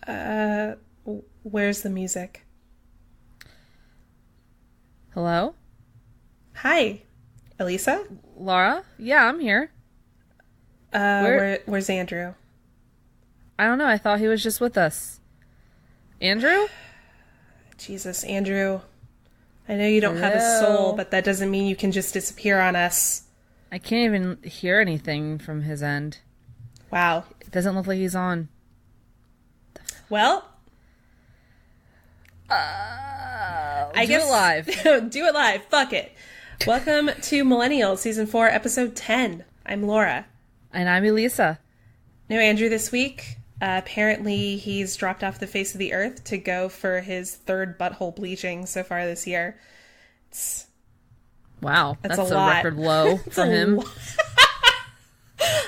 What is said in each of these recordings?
Uh, where's the music? Hello? Hi, Elisa? Laura? Yeah, I'm here. Where's Andrew? I don't know. I thought he was just with us. Andrew? Jesus, Andrew. I know you don't have a Hello? soul, but that doesn't mean you can just disappear on us. I can't even hear anything from his end. Wow. It doesn't look like he's on. Well, I guess do it live. Do it live. Fuck it. Welcome to Millennials, Season 4, Episode 10. I'm Laura. And I'm Elisa. No Andrew this week. Apparently, he's dropped off the face of the earth to go for his third butthole bleaching so far this year. Wow, that's a lot. record low for him.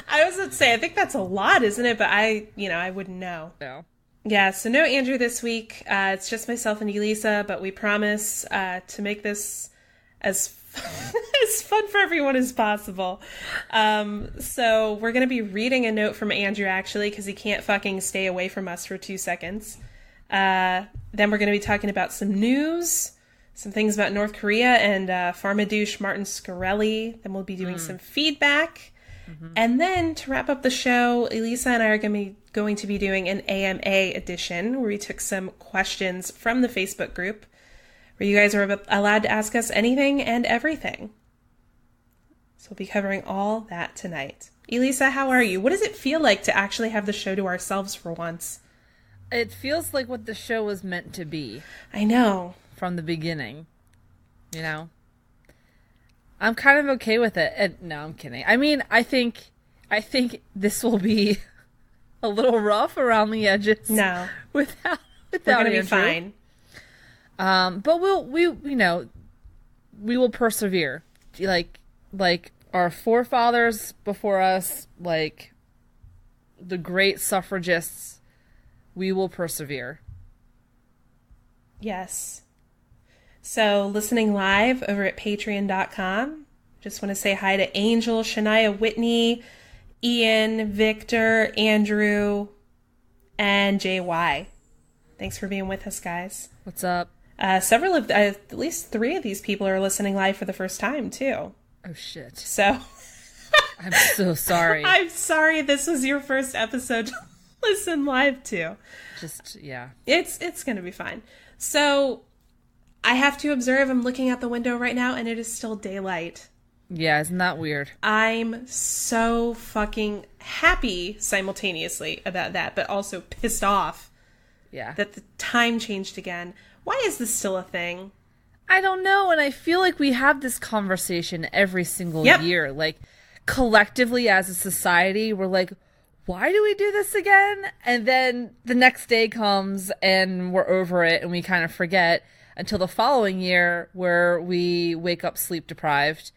I was about to say, I think that's a lot, isn't it? But I wouldn't know. No. Yeah, so no Andrew this week. It's just myself and Elisa, but we promise to make this as as fun for everyone as possible. So we're going to be reading a note from Andrew, actually, because he can't fucking stay away from us for 2 seconds. Then we're going to be talking about some news, some things about North Korea and Pharmadouche Martin Shkreli. Then we'll be doing some feedback. Mm-hmm. And then to wrap up the show, Elisa and I are going to be doing an AMA edition where we took some questions from the Facebook group where you guys are allowed to ask us anything and everything. So we'll be covering all that tonight. Elisa, how are you? What does it feel like to actually have the show to ourselves for once? It feels like what the show was meant to be. I know. From the beginning. You know? I'm kind of okay with it. And, no, I'm kidding. I mean, I think this will be a little rough around the edges. No. Without We're going to be Andrew. fine. But we will persevere. Like our forefathers before us, like the great suffragists, we will persevere. Yes. So listening live over at patreon.com. Just want to say hi to Angel, Shania Whitney, Ian, Victor, Andrew, and JY. Thanks for being with us, guys. What's up? Several of, at least 3 of these people are listening live for the first time, too. Oh, shit. So. I'm so sorry. I'm sorry this was your first episode to listen live to. Just, yeah. It's going to be fine. So, I have to observe, I'm looking out the window right now, and it is still daylight. Yeah, isn't that weird? I'm so fucking happy simultaneously about that, but also pissed off. Yeah. That the time changed again. Why is this still a thing? I don't know, and I feel like we have this conversation every single year. Like, collectively as a society, we're like, why do we do this again? And then the next day comes, and we're over it, and we kind of forget until the following year where we wake up sleep deprived,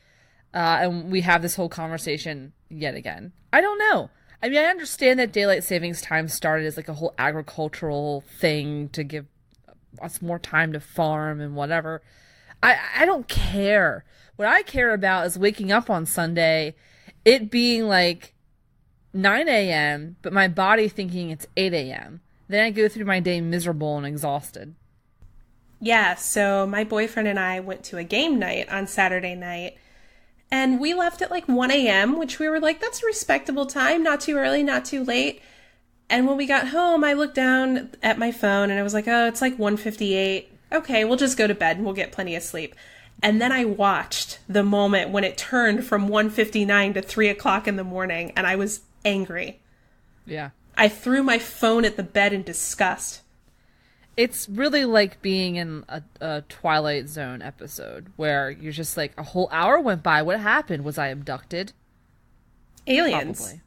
and we have this whole conversation yet again. I don't know. I mean, I understand that daylight savings time started as like a whole agricultural thing to give us more time to farm and whatever. I don't care. What I care about is waking up on Sunday, it being like 9 a.m., but my body thinking it's 8 a.m. Then I go through my day miserable and exhausted. Yeah, so my boyfriend and I went to a game night on Saturday night, and we left at like 1 a.m., which we were like, that's a respectable time, not too early, not too late. And when we got home, I looked down at my phone, and I was like, oh, it's like 1:58. Okay, we'll just go to bed, and we'll get plenty of sleep. And then I watched the moment when it turned from 1:59 to 3 o'clock in the morning, and I was angry. Yeah. I threw my phone at the bed in disgust. It's really like being in a Twilight Zone episode where you're just like, a whole hour went by. What happened? Was I abducted? Aliens. Probably.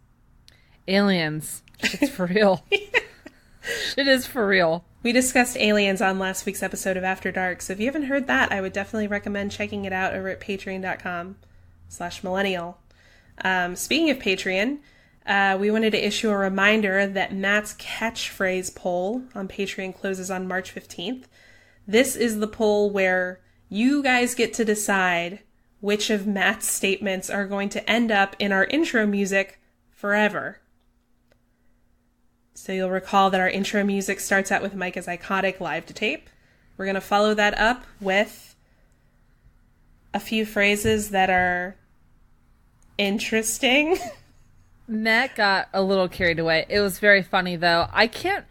Aliens. It's for real. It is for real. We discussed aliens on last week's episode of After Dark, so if you haven't heard that, I would definitely recommend checking it out over at patreon.com/millennial. Speaking of Patreon, we wanted to issue a reminder that Matt's catchphrase poll on Patreon closes on March 15th. This is the poll where you guys get to decide which of Matt's statements are going to end up in our intro music forever. So you'll recall that our intro music starts out with Micah's iconic live to tape. We're going to follow that up with a few phrases that are interesting. Matt got a little carried away. It was very funny, though. I can't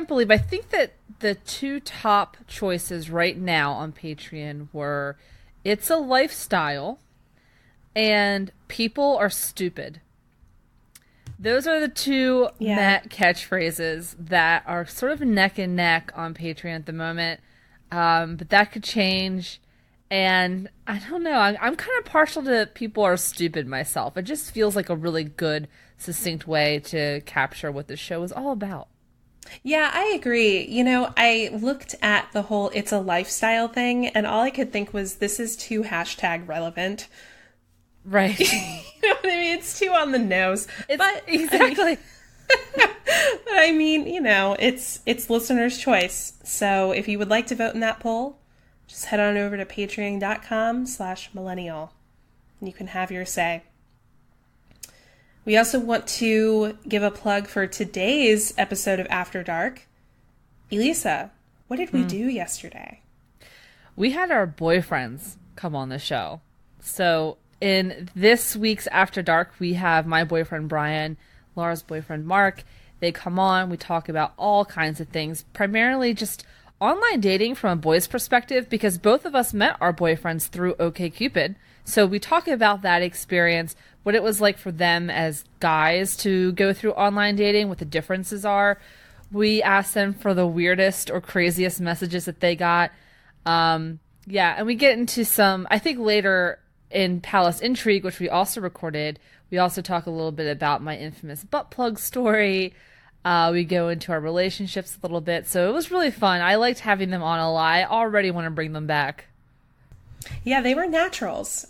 believe, I think that the two top choices right now on Patreon were "It's a Lifestyle" and "People Are Stupid." Those are the two Matt catchphrases that are sort of neck and neck on Patreon at the moment. But that could change. And I don't know. I'm kind of partial to "People Are Stupid" myself. It just feels like a really good, succinct way to capture what the show is all about. Yeah, I agree. You know, I looked at the whole "It's a Lifestyle" thing, and all I could think was, this is too hashtag relevant. Right. You know what I mean? It's too on the nose. Exactly. But I mean, you know, it's listener's choice. So if you would like to vote in that poll, just head on over to patreon.com/millennial and you can have your say. We also want to give a plug for today's episode of After Dark. Elisa, what did we do yesterday? We had our boyfriends come on the show. So in this week's After Dark, we have my boyfriend Brian, Laura's boyfriend Mark. They come on, we talk about all kinds of things, primarily just online dating from a boy's perspective, because both of us met our boyfriends through OkCupid. So we talk about that experience, what it was like for them as guys to go through online dating, what the differences are. We asked them for the weirdest or craziest messages that they got. And we get into some, I think later in Palace Intrigue, which we also recorded, we also talk a little bit about my infamous butt plug story. We go into our relationships a little bit. So it was really fun. I liked having them on a lot. I already want to bring them back. Yeah, they were naturals.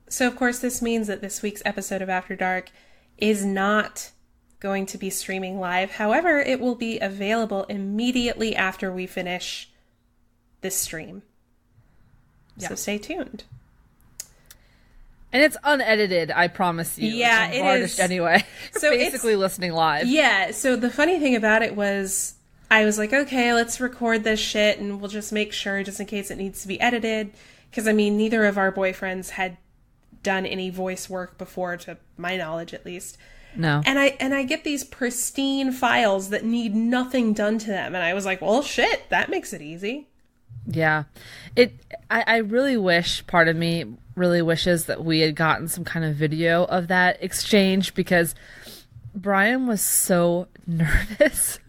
So of course this means that this week's episode of After Dark is not going to be streaming live. However, it will be available immediately after we finish this stream. Yeah. So stay tuned. And it's unedited, I promise you. Yeah, it is. Anyway. So basically listening live. Yeah, so the funny thing about it was, I was like, okay, let's record this shit and we'll just make sure, just in case it needs to be edited. Because, I mean, neither of our boyfriends had done any voice work before, to my knowledge at least. No. And I get these pristine files that need nothing done to them. And I was like, well, shit, that makes it easy. Yeah. I really wish, part of me really wishes that we had gotten some kind of video of that exchange, because Brian was so nervous.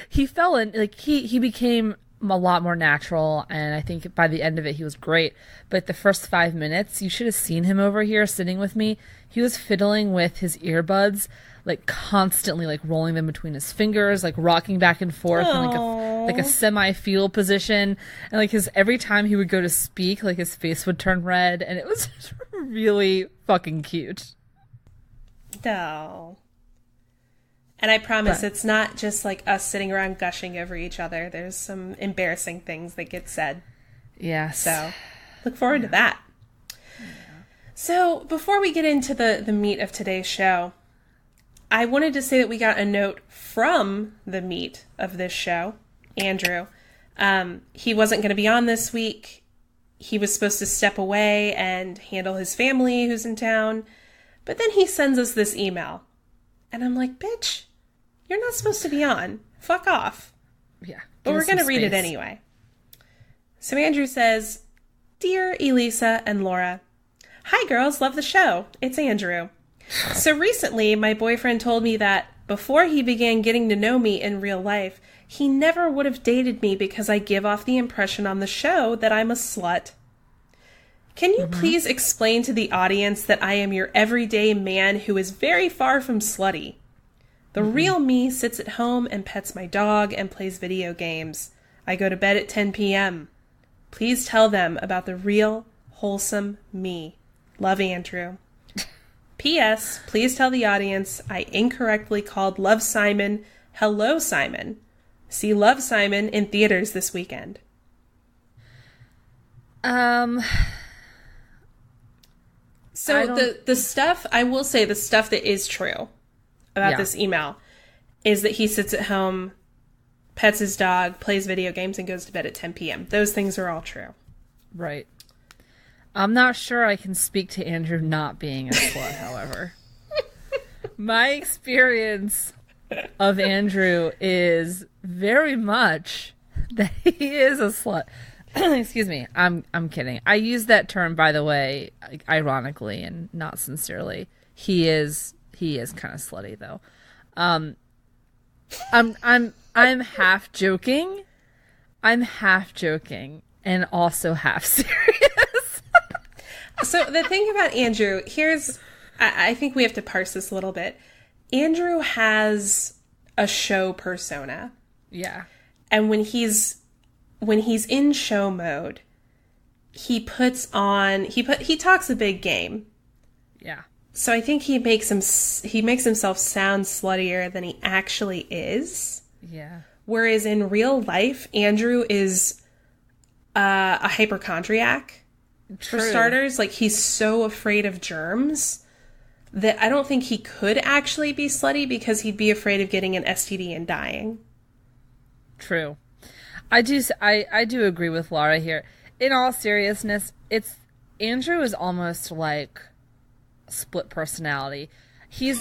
He fell in, like, he became a lot more natural, and I think by the end of it he was great. But the first 5 minutes, you should have seen him over here sitting with me. He was fiddling with his earbuds, like constantly, like rolling them between his fingers, like rocking back and forth in like a semi-fetal position. And like every time he would go to speak, like his face would turn red, and it was really fucking cute. No. And I promise it's not just like us sitting around gushing over each other. There's some embarrassing things that get said. Yes. So look forward to that. Yeah. So before we get into the meat of today's show, I wanted to say that we got a note from the meat of this show, Andrew. He wasn't going to be on this week. He was supposed to step away and handle his family who's in town. But then he sends us this email. And I'm like, bitch, you're not supposed to be on. Fuck off. Yeah. But we're going to read it anyway. So Andrew says, Dear Elisa and Laura, hi girls, love the show. It's Andrew. So recently, my boyfriend told me that before he began getting to know me in real life, he never would have dated me because I give off the impression on the show that I'm a slut. Can you please explain to the audience that I am your everyday man who is very far from slutty? The real me sits at home and pets my dog and plays video games. I go to bed at 10 p.m. Please tell them about the real, wholesome me. Love, Andrew. P.S. Please tell the audience I incorrectly called Love Simon Hello Simon. See Love Simon in theaters this weekend. So the stuff, I will say the stuff that is true about this email is that he sits at home, pets his dog, plays video games, and goes to bed at 10 p.m. Those things are all true. Right. I'm not sure I can speak to Andrew not being a slut, however. My experience of Andrew is very much that he is a slut. Excuse me. I'm kidding. I use that term, by the way, ironically and not sincerely. He is kind of slutty, though. I'm half joking. I'm half joking and also half serious. So the thing about Andrew, I think we have to parse this a little bit. Andrew has a show persona. Yeah. And when he's in show mode, he talks a big game. Yeah. So I think he makes himself sound sluttier than he actually is. Yeah. Whereas in real life, Andrew is a hypochondriac. True. For starters, like, he's so afraid of germs that I don't think he could actually be slutty because he'd be afraid of getting an STD and dying. True. I do agree with Laura here. In all seriousness, Andrew is almost like split personality. He's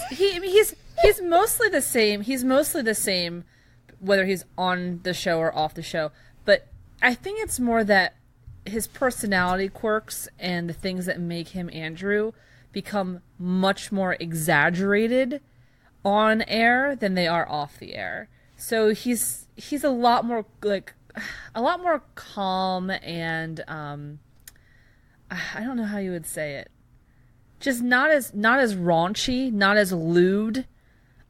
mostly the same. He's mostly the same whether he's on the show or off the show. But I think it's more that his personality quirks and the things that make him Andrew become much more exaggerated on air than they are off the air. So he's a lot more calm and I don't know how you would say it. Just not as raunchy, not as lewd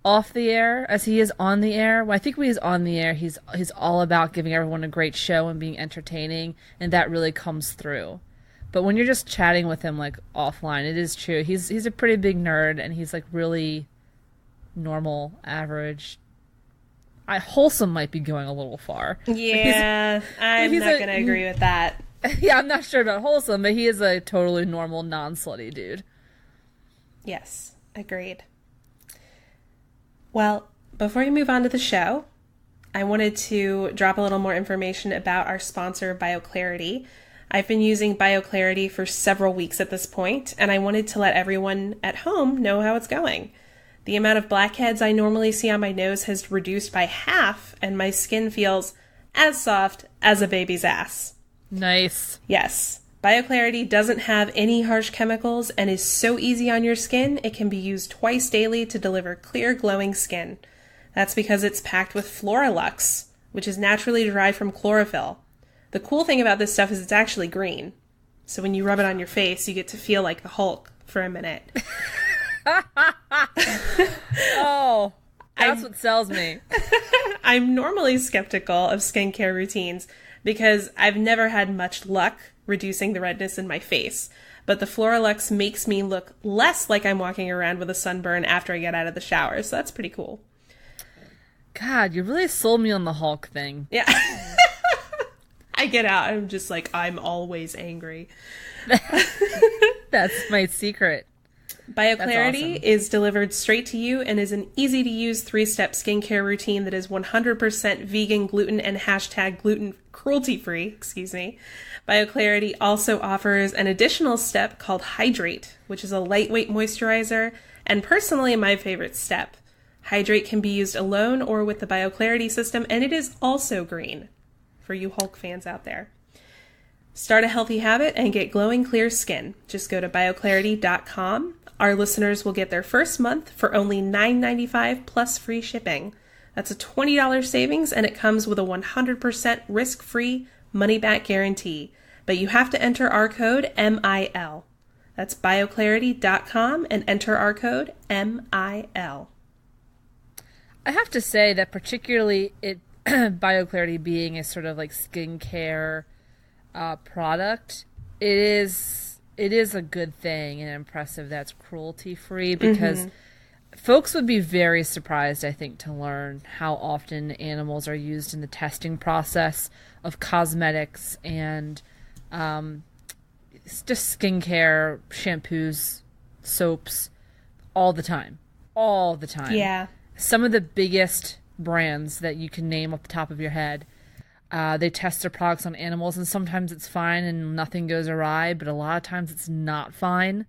off the air as he is on the air. Well, I think when he's on the air, he's all about giving everyone a great show and being entertaining, and that really comes through. But when you're just chatting with him like offline, it is true. He's a pretty big nerd, and he's like really normal, average. Wholesome might be going a little far. Yeah, I'm not going to agree with that. Yeah, I'm not sure about wholesome, but he is a totally normal, non-slutty dude. Yes, agreed. Well, before we move on to the show, I wanted to drop a little more information about our sponsor, BioClarity. I've been using BioClarity for several weeks at this point, and I wanted to let everyone at home know how it's going. The amount of blackheads I normally see on my nose has reduced by half, and my skin feels as soft as a baby's ass. Nice. Yes. BioClarity doesn't have any harsh chemicals and is so easy on your skin, it can be used twice daily to deliver clear, glowing skin. That's because it's packed with Floralux, which is naturally derived from chlorophyll. The cool thing about this stuff is it's actually green. So when you rub it on your face, you get to feel like the Hulk for a minute. Oh, that's what sells me. I'm normally skeptical of skincare routines because I've never had much luck reducing the redness in my face. But the Floralux makes me look less like I'm walking around with a sunburn after I get out of the shower. So that's pretty cool. God, you really sold me on the Hulk thing. Yeah. I get out. I'm just like, I'm always angry. That's my secret. BioClarity is delivered straight to you and is an easy-to-use 3-step skincare routine that is 100% vegan, gluten, and #gluten cruelty-free. BioClarity also offers an additional step called Hydrate, which is a lightweight moisturizer, and personally my favorite step. Hydrate can be used alone or with the BioClarity system, and it is also green, for you Hulk fans out there. Start a healthy habit and get glowing, clear skin. Just go to bioclarity.com. Our listeners will get their first month for only $9.95 plus free shipping. That's a $20 savings, and it comes with a 100% risk-free money-back guarantee. But you have to enter our code MIL. That's bioclarity.com and enter our code MIL. I have to say that particularly BioClarity being a sort of like skincare product, it is a good thing and impressive that's cruelty-free because folks would be very surprised, I think, to learn how often animals are used in the testing process of cosmetics and just skincare, shampoos, soaps, all the time. All the time. Yeah. some of the biggest brands that you can name off the top of your head. They test their products on animals, and sometimes it's fine and nothing goes awry, but a lot of times it's not fine.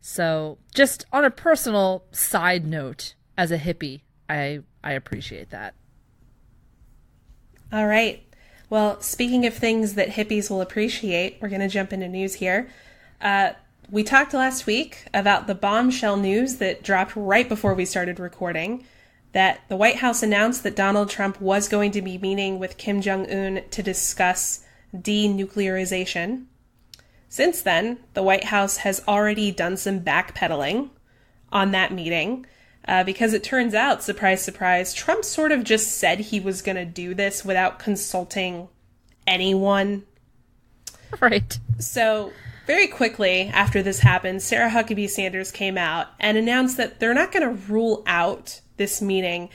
So just on a personal side note, as a hippie, I appreciate that. All right. Well, speaking of things that hippies will appreciate, we're going to jump into news here. We talked last week about the bombshell news that dropped right before we started recording, that the White House announced that Donald Trump was going to be meeting with Kim Jong-un to discuss denuclearization. Since then, the White House has already done some backpedaling on that meeting, because it turns out, surprise, surprise, Trump sort of just said he was going to do this without consulting anyone. Right. So very quickly after this happened, Sarah Huckabee Sanders came out and announced that they're not going to rule out this meeting,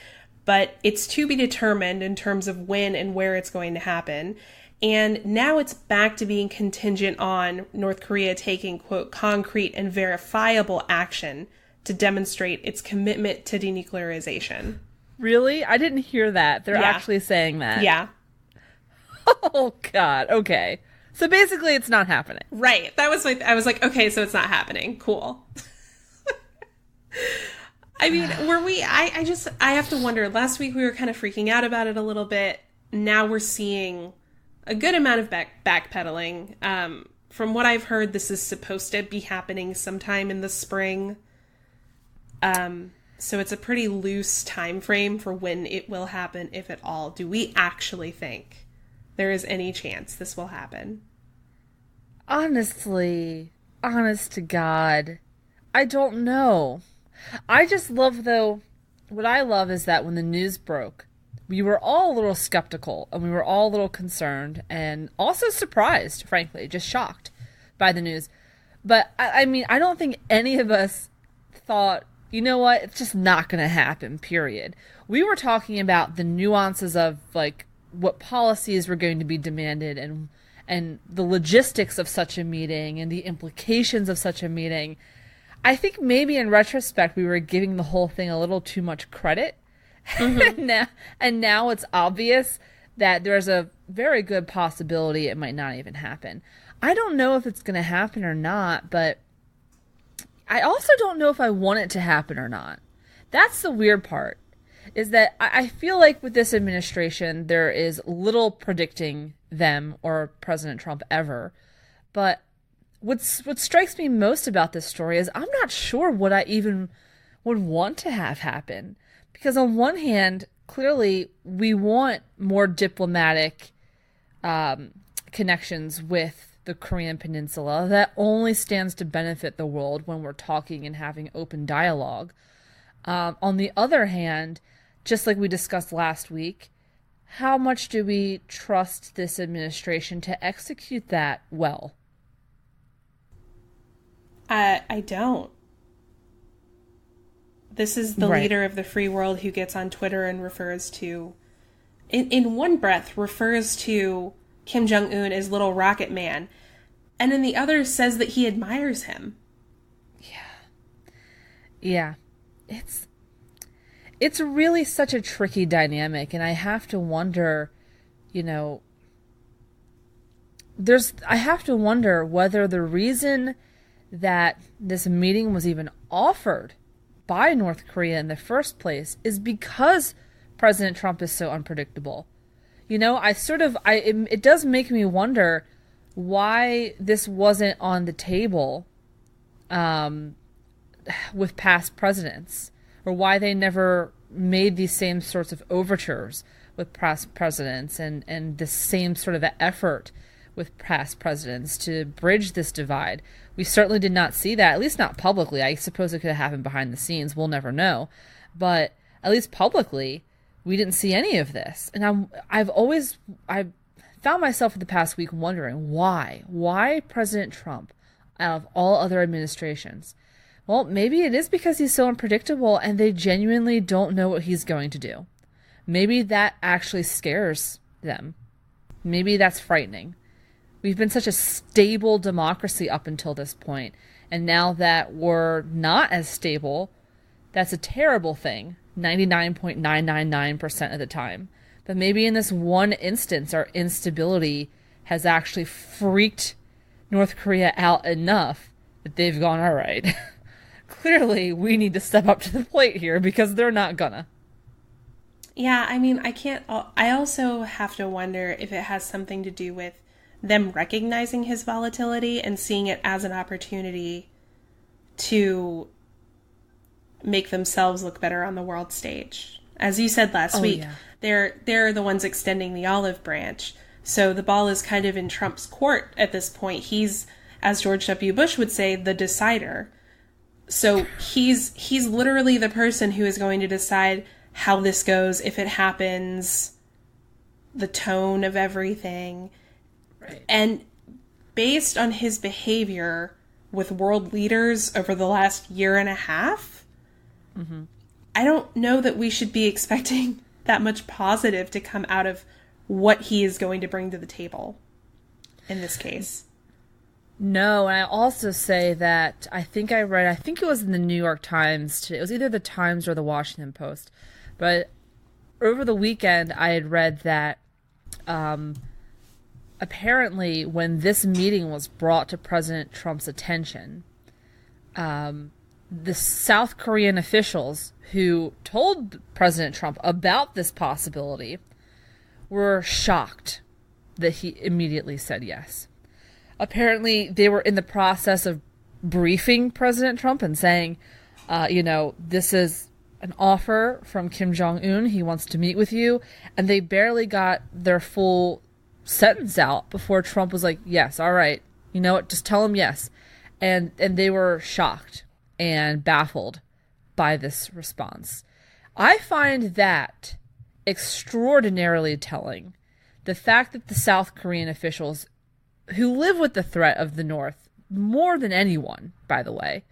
but it's to be determined in terms of when and where it's going to happen. And now it's back to being contingent on North Korea taking, quote, concrete and verifiable action to demonstrate its commitment to denuclearization. Really? I didn't hear that. They're actually saying that. Yeah. Oh, God. Okay. So basically it's not happening. Right. That was I was like, okay, so it's not happening. Cool. I mean, I have to wonder. Last week we were kind of freaking out about it a little bit. Now we're seeing a good amount of backpedaling. From what I've heard, this is supposed to be happening sometime in the spring. So it's a pretty loose time frame for when it will happen, if at all. Do we actually think there is any chance this will happen? Honestly, honest to God, I don't know. I just love, though, what I love is that when the news broke, we were all a little skeptical and we were all a little concerned and also surprised, frankly, just shocked by the news. But I mean, I don't think any of us thought, you know what, it's just not going to happen, period. We were talking about the nuances of, like, what policies were going to be demanded and the logistics of such a meeting and the implications of such a meeting. I think maybe in retrospect, we were giving the whole thing a little too much credit. Mm-hmm. and now it's obvious that there's a very good possibility it might not even happen. I don't know if it's going to happen or not, but I also don't know if I want it to happen or not. That's the weird part, is that I feel like with this administration, there is little predicting them or President Trump ever. But what strikes me most about this story is I'm not sure what I even would want to have happen. Because on one hand, clearly we want more diplomatic connections with the Korean Peninsula. That only stands to benefit the world when we're talking and having open dialogue. On the other hand, just like we discussed last week, how much do we trust this administration to execute that well? I don't. This is the leader of the free world who gets on Twitter and refers to, in one breath, refers to Kim Jong-un as Little Rocket Man, and in the other says that he admires him. Yeah. It's really such a tricky dynamic, and I have to wonder, I have to wonder whether the reason that this meeting was even offered by North Korea in the first place is because President Trump is so unpredictable. It does make me wonder why this wasn't on the table with past presidents, or why they never made these same sorts of overtures with past presidents and the same sort of effort with past presidents to bridge this divide. We certainly did not see that, at least not publicly. I suppose it could have happened behind the scenes. We'll never know. But at least publicly, we didn't see any of this. And I've found myself in the past week wondering why President Trump out of all other administrations. Well, maybe it is because he's so unpredictable and they genuinely don't know what he's going to do. Maybe that actually scares them. Maybe that's frightening. We've been such a stable democracy up until this point, and now that we're not as stable, that's a terrible thing. 99.999% of the time. But maybe in this one instance, our instability has actually freaked North Korea out enough that they've gone, all right, clearly we need to step up to the plate here because they're not gonna. Yeah, I mean, I also have to wonder if it has something to do with them recognizing his volatility and seeing it as an opportunity to make themselves look better on the world stage. As you said last week, yeah. They're the ones extending the olive branch. So the ball is kind of in Trump's court at this point. He's, as George W. Bush would say, the decider. So he's literally the person who is going to decide how this goes, if it happens, the tone of everything. Right. And based on his behavior with world leaders over the last year and a half, mm-hmm. I don't know that we should be expecting that much positive to come out of what he is going to bring to the table in this case. No, and I also say that I think it was in the New York Times today. It was either the Times or the Washington Post. But over the weekend, I had read that apparently when this meeting was brought to President Trump's attention, the South Korean officials who told President Trump about this possibility were shocked that he immediately said yes. Apparently, they were in the process of briefing President Trump and saying, this is an offer from Kim Jong-un. He wants to meet with you. And they barely got their full sentence out before Trump was like, yes, all right. You know what? Just tell him yes. And they were shocked and baffled by this response. I find that extraordinarily telling. The fact that the South Korean officials, who live with the threat of the North more than anyone, by the way,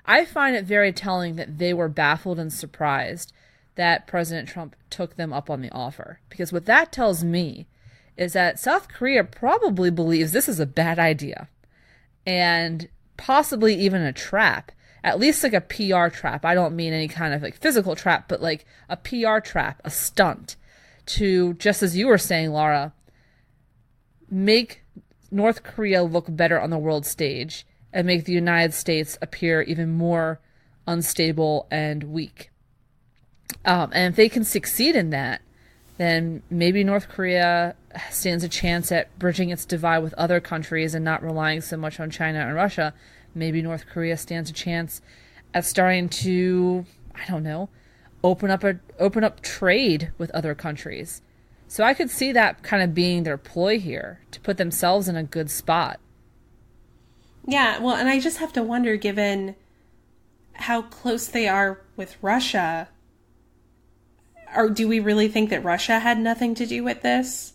I find it very telling that they were baffled and surprised that President Trump took them up on the offer. Because what that tells me is that South Korea probably believes this is a bad idea and possibly even a trap, at least like a PR trap. I don't mean any kind of like physical trap, but like a PR trap, a stunt to, just as you were saying, Laura, make North Korea look better on the world stage and make the United States appear even more unstable and weak. And if they can succeed in that, then maybe North Korea stands a chance at bridging its divide with other countries and not relying so much on China and Russia. Maybe North Korea stands a chance at starting to, I don't know, open up trade with other countries. So I could see that kind of being their ploy here, to put themselves in a good spot. Yeah, well, and I just have to wonder, given how close they are with Russia, or do we really think that Russia had nothing to do with this?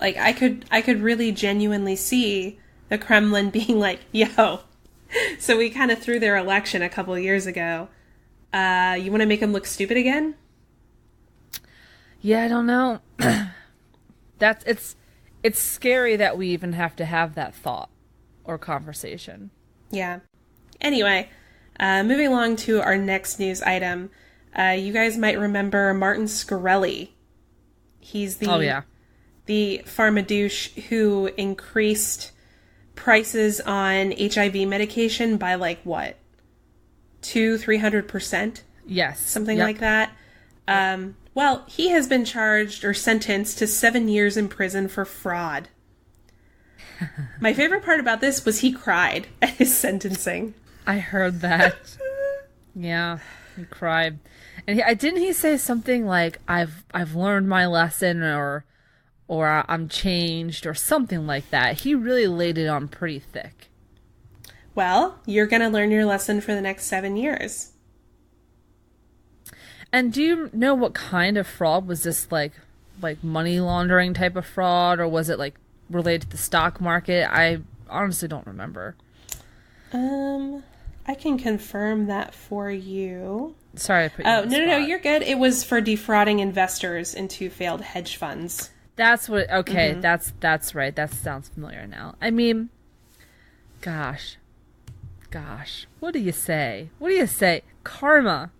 Like, I could really genuinely see the Kremlin being like, yo, so we kind of threw their election a couple of years ago. You want to make them look stupid again? Yeah, I don't know. It's scary that we even have to have that thought or conversation. Yeah. Anyway, moving along to our next news item. You guys might remember Martin Shkreli. He's the pharmadouche who increased prices on HIV medication by like what? 200-300%? Yes. Something like that. Well, he has been charged or sentenced to 7 years in prison for fraud. My favorite part about this was he cried at his sentencing. I heard that. Yeah, he cried. And didn't he say something like, I've learned my lesson, or I'm changed, or something like that? He really laid it on pretty thick. Well, you're going to learn your lesson for the next 7 years. And do you know what kind of fraud? Was this like money laundering type of fraud, or was it like related to the stock market? I honestly don't remember. I can confirm that for you. Sorry, I put you on the spot. No, you're good. It was for defrauding investors into failed hedge funds. That's what. Okay, mm-hmm. That's right. That sounds familiar now. I mean, gosh, what do you say? Karma.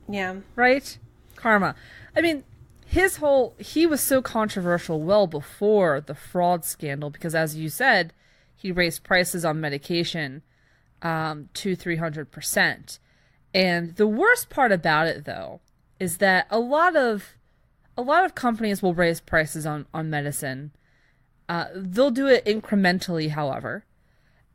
Yeah. Right? Karma. I mean, he was so controversial well before the fraud scandal because, as you said, he raised prices on medication 200-300%. And the worst part about it, though, is that a lot of companies will raise prices on medicine. They'll do it incrementally, however,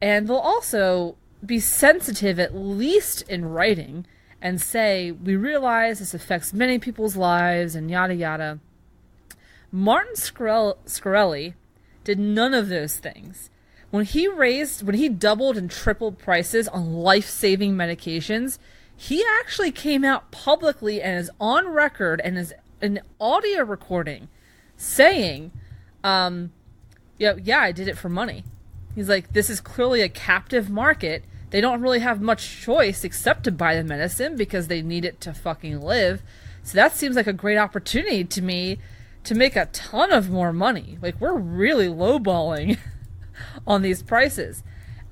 and they'll also be sensitive, at least in writing, and say, we realize this affects many people's lives, and yada yada. Martin Shkreli did none of those things. When he doubled and tripled prices on life-saving medications, he actually came out publicly and is on record and is an audio recording saying, yeah, I did it for money. He's like, this is clearly a captive market. They don't really have much choice except to buy the medicine because they need it to fucking live. So that seems like a great opportunity to me to make a ton of more money. Like, we're really lowballing on these prices.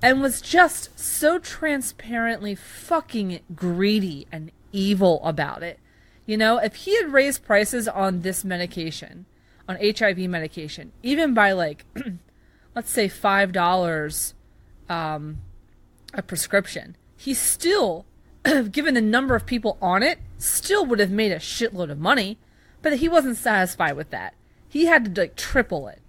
And was just so transparently fucking greedy and evil about it. You know, if he had raised prices on this medication, on HIV medication, even by like, let's say $5 a prescription, he still, given the number of people on it, still would have made a shitload of money, but he wasn't satisfied with that. He had to like triple it.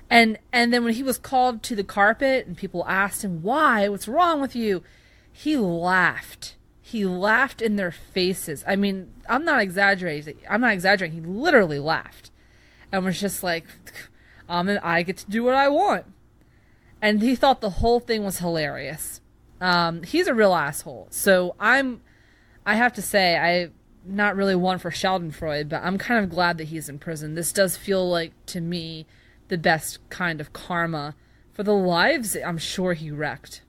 And then when he was called to the carpet and people asked him, why? What's wrong with you? He laughed. He laughed in their faces. I mean, I'm not exaggerating. He literally laughed. And was just like, I get to do what I want. And he thought the whole thing was hilarious. He's a real asshole. So I have to say, I'm not really one for Schadenfreude, but I'm kind of glad that he's in prison. This does feel like, to me, the best kind of karma for the lives I'm sure he wrecked.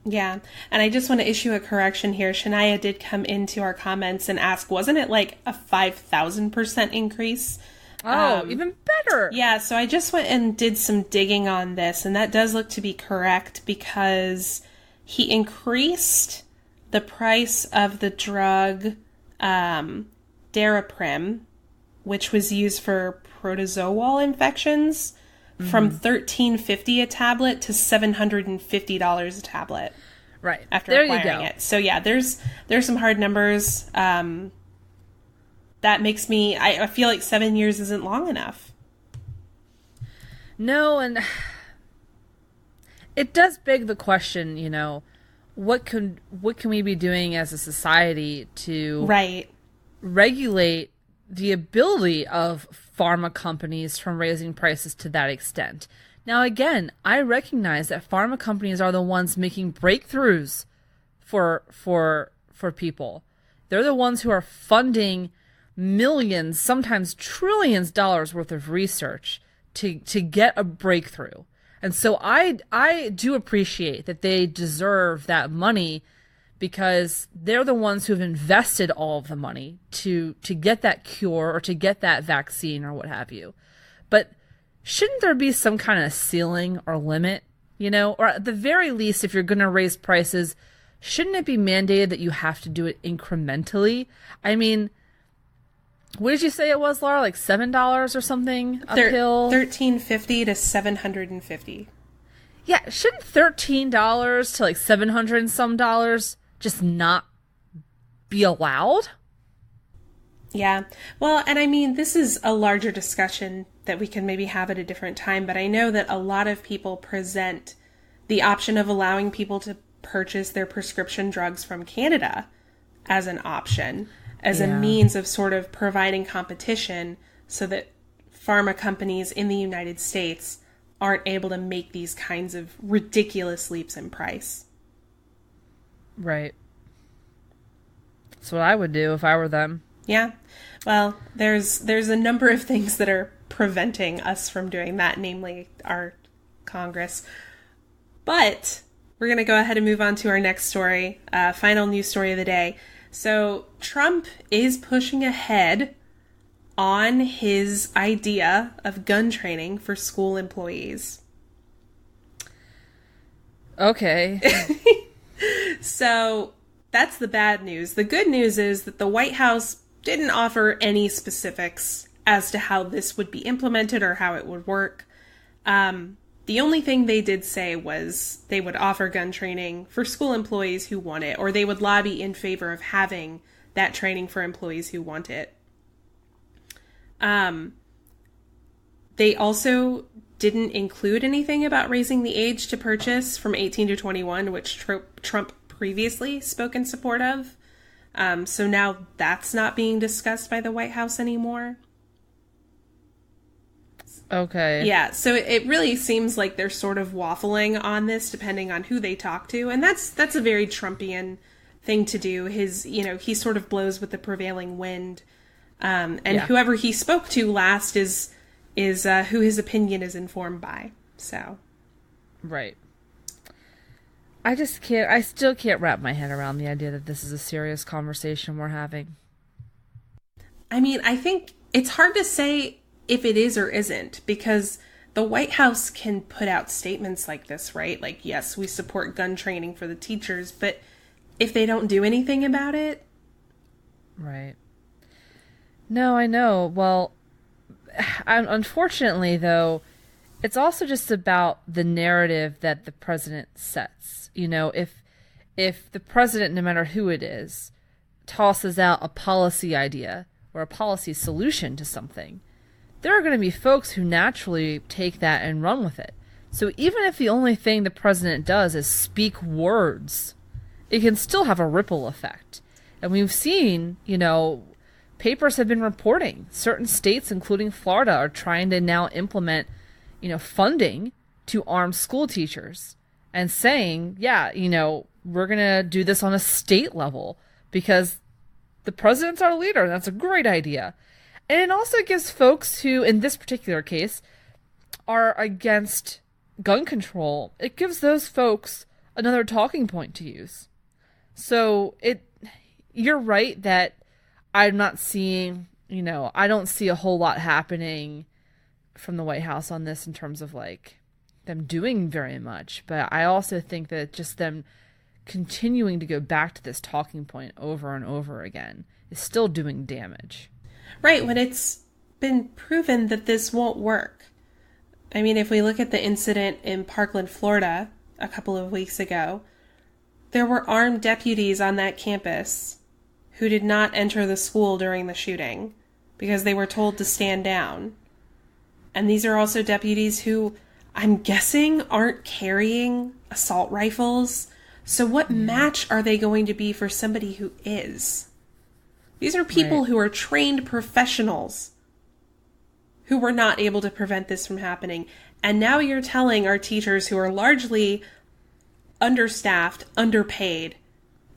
Yeah, and I just want to issue a correction here. Shania did come into our comments and ask, wasn't it like a 5,000% increase? Oh, even better. Yeah, so I just went and did some digging on this, and that does look to be correct because he increased the price of the drug Daraprim, which was used for protozoal infections, from $13.50 a tablet to $750 a tablet. Right. After there acquiring you go. it. So yeah, there's some hard numbers. That makes me, I feel like 7 years isn't long enough. No, and it does beg the question, you know, what can we be doing as a society to regulate the ability of pharma companies from raising prices to that extent? Now, again, I recognize that pharma companies are the ones making breakthroughs for people. They're the ones who are funding millions, sometimes trillions dollars worth of research to get a breakthrough. And so I do appreciate that they deserve that money because they're the ones who have invested all of the money to get that cure or to get that vaccine or what have you. But shouldn't there be some kind of ceiling or limit, you know? Or at the very least, if you're going to raise prices, shouldn't it be mandated that you have to do it incrementally? I mean, what did you say it was, Laura? Like $7 or something a pill? $13.50 to $750. Yeah, shouldn't $13 to like $700 and some dollars just not be allowed? Yeah. Well, and I mean, this is a larger discussion that we can maybe have at a different time, but I know that a lot of people present the option of allowing people to purchase their prescription drugs from Canada as an option, as a means of sort of providing competition so that pharma companies in the United States aren't able to make these kinds of ridiculous leaps in price. Right. That's what I would do if I were them. Yeah. Well, there's a number of things that are preventing us from doing that, namely our Congress. But we're going to go ahead and move on to our next story, final news story of the day. So Trump is pushing ahead on his idea of gun training for school employees. Okay. So that's the bad news. The good news is that the White House didn't offer any specifics as to how this would be implemented or how it would work. The only thing they did say was they would offer gun training for school employees who want it, or they would lobby in favor of having that training for employees who want it. They also didn't include anything about raising the age to purchase from 18 to 21, which Trump previously spoke in support of. So now that's not being discussed by the White House anymore. Okay. Yeah, so it really seems like they're sort of waffling on this depending on who they talk to, and that's a very Trumpian thing to do. He sort of blows with the prevailing wind, whoever he spoke to last is who his opinion is informed by. So, right. I still can't wrap my head around the idea that this is a serious conversation we're having. I mean, I think it's hard to say if it is or isn't, because the White House can put out statements like this, right? Like, yes, we support gun training for the teachers, but if they don't do anything about it... Right. No, I know. Well, unfortunately, though, it's also just about the narrative that the president sets. You know, if the president, no matter who it is, tosses out a policy idea or a policy solution to something, there are going to be folks who naturally take that and run with it. So even if the only thing the president does is speak words, it can still have a ripple effect. And we've seen, papers have been reporting certain states, including Florida, are trying to now implement, funding to arm school teachers and saying, we're going to do this on a state level because the president's our leader, and that's a great idea. And it also gives folks who, in this particular case, are against gun control, it gives those folks another talking point to use. So you're right that I'm not seeing, I don't see a whole lot happening from the White House on this in terms of them doing very much. But I also think that just them continuing to go back to this talking point over and over again is still doing damage. Right, when it's been proven that this won't work. I mean, if we look at the incident in Parkland, Florida, a couple of weeks ago, there were armed deputies on that campus who did not enter the school during the shooting because they were told to stand down. And these are also deputies who, I'm guessing, aren't carrying assault rifles. So what match are they going to be for somebody who is? These are people who are trained professionals who were not able to prevent this from happening. And now you're telling our teachers, who are largely understaffed, underpaid,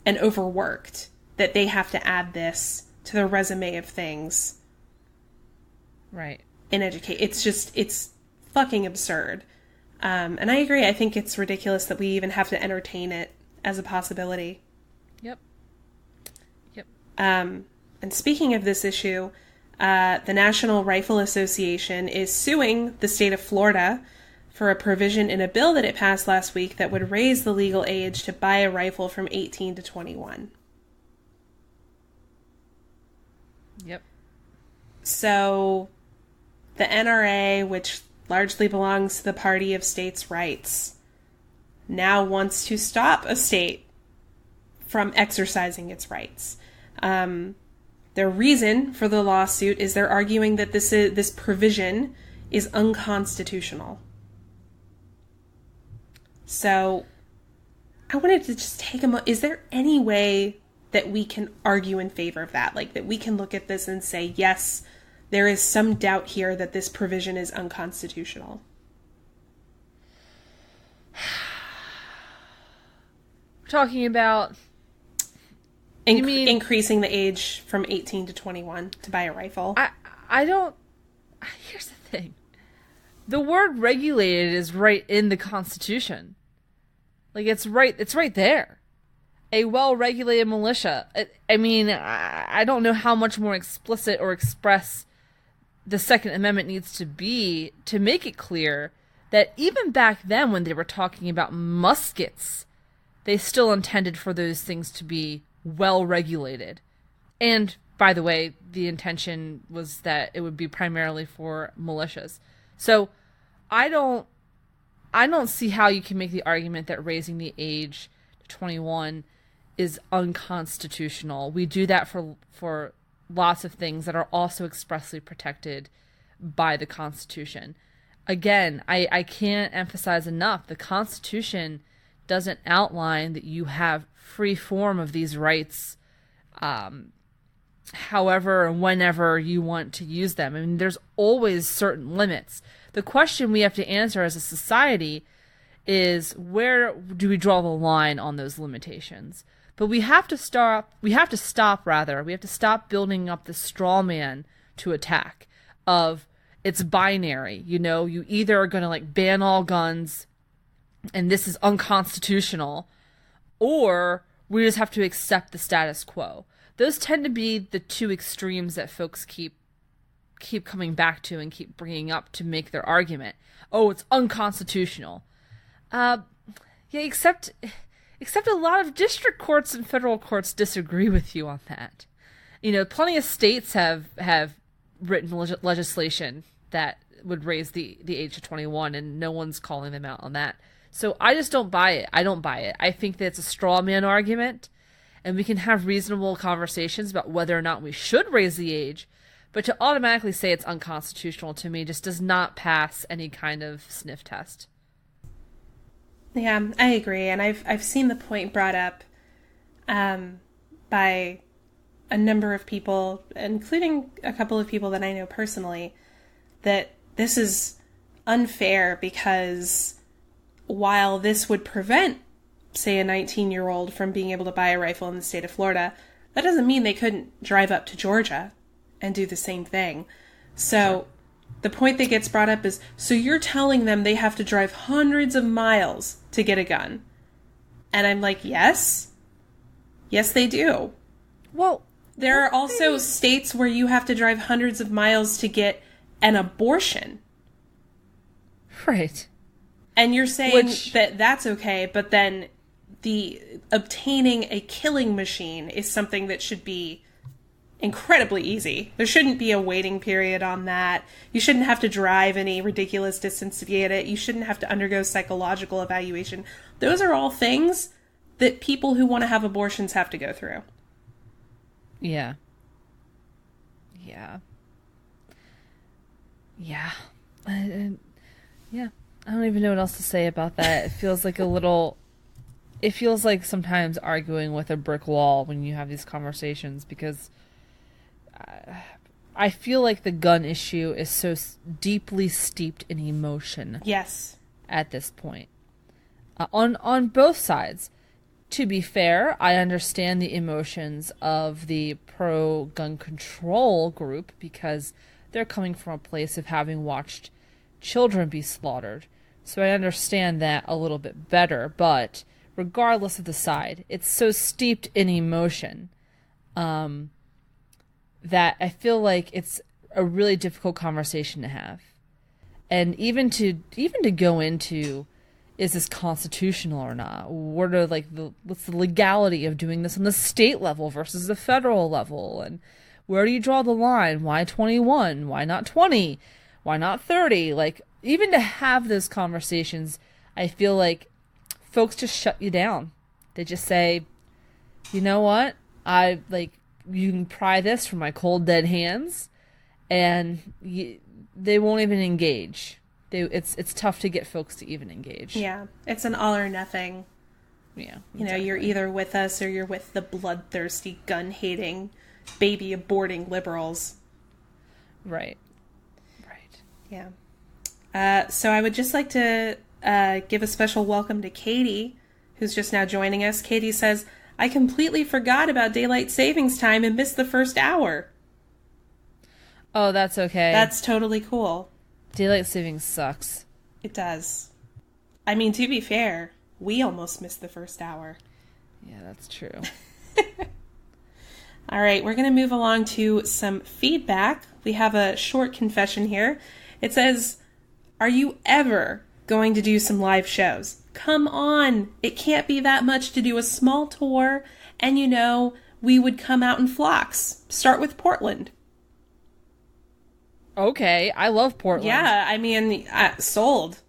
and overworked, that they have to add this to their resume of things. Right. In education. It's fucking absurd. And I agree. I think it's ridiculous that we even have to entertain it as a possibility. Yep. And speaking of this issue, the National Rifle Association is suing the state of Florida for a provision in a bill that it passed last week that would raise the legal age to buy a rifle from 18 to 21. Yep. So the NRA, which largely belongs to the party of states' rights, now wants to stop a state from exercising its rights. Their reason for the lawsuit is they're arguing that this provision is unconstitutional. So I wanted to just take a moment. Is there any way that we can argue in favor of that? That we can look at this and say, yes, there is some doubt here that this provision is unconstitutional. We're talking about... increasing the age from 18 to 21 to buy a rifle. I don't... Here's the thing. The word regulated is right in the Constitution. It's right there. A well-regulated militia. I don't know how much more explicit or express the Second Amendment needs to be to make it clear that even back then when they were talking about muskets, they still intended for those things to be well regulated. And by the way, the intention was that it would be primarily for militias. So I don't see how you can make the argument that raising the age to 21 is unconstitutional. We do that for lots of things that are also expressly protected by the Constitution. Again, I can't emphasize enough, the Constitution doesn't outline that you have free form of these rights however and whenever you want to use them. I mean, there's always certain limits. The question we have to answer as a society is, where do we draw the line on those limitations? But we have to stop building up the straw man to attack of it's binary. You know, you either are going to like ban all guns and this is unconstitutional, or we just have to accept the status quo. Those tend to be the two extremes that folks keep coming back to and keep bringing up to make their argument. Oh, it's unconstitutional. Yeah, except a lot of district courts and federal courts disagree with you on that. You know, plenty of states have written legislation that would raise the age to 21, and no one's calling them out on that. So I just don't buy it. I don't buy it. I think that it's a straw man argument, and we can have reasonable conversations about whether or not we should raise the age, but to automatically say it's unconstitutional to me just does not pass any kind of sniff test. Yeah, I agree, and I've seen the point brought up by a number of people, including a couple of people that I know personally, that this is unfair because while this would prevent, say, a 19-year-old from being able to buy a rifle in the state of Florida, that doesn't mean they couldn't drive up to Georgia and do the same thing. So sure. The point that gets brought up is, so you're telling them they have to drive hundreds of miles to get a gun. And I'm like, yes. Yes, they do. Well, there are also states where you have to drive hundreds of miles to get an abortion. Right. And you're saying that that's okay, but then the obtaining a killing machine is something that should be incredibly easy. There shouldn't be a waiting period on that. You shouldn't have to drive any ridiculous distance to get it. You shouldn't have to undergo psychological evaluation. Those are all things that people who want to have abortions have to go through. Yeah. Yeah. Yeah. Yeah. I don't even know what else to say about that. It feels like it feels like sometimes arguing with a brick wall when you have these conversations, because I feel like the gun issue is so deeply steeped in emotion. Yes. At this point. On both sides. To be fair, I understand the emotions of the pro-gun control group because they're coming from a place of having watched children be slaughtered. So I understand that a little bit better, but regardless of the side, it's so steeped in emotion that I feel like it's a really difficult conversation to have. And even to go into, is this constitutional or not? What are what's the legality of doing this on the state level versus the federal level? And where do you draw the line? Why 21? Why not 20? Why not 30? Like, even to have those conversations, I feel like folks just shut you down. They just say, you know what? You can pry this from my cold, dead hands, and they won't even engage. It's tough to get folks to even engage. Yeah, it's an all or nothing. Yeah, exactly. You know, you're either with us or you're with the bloodthirsty, gun-hating, baby-aborting liberals. Right. Yeah. So I would just like to give a special welcome to Katie, who's just now joining us. Katie says, I completely forgot about daylight savings time and missed the first hour. Oh, that's okay. That's totally cool. Daylight savings sucks. It does. I mean, to be fair, we almost missed the first hour. Yeah, that's true. All right, we're going to move along to some feedback. We have a short confession here. It says, are you ever going to do some live shows? Come on. It can't be that much to do a small tour And, we would come out in flocks. Start with Portland. Okay, I love Portland. Yeah, I mean, sold.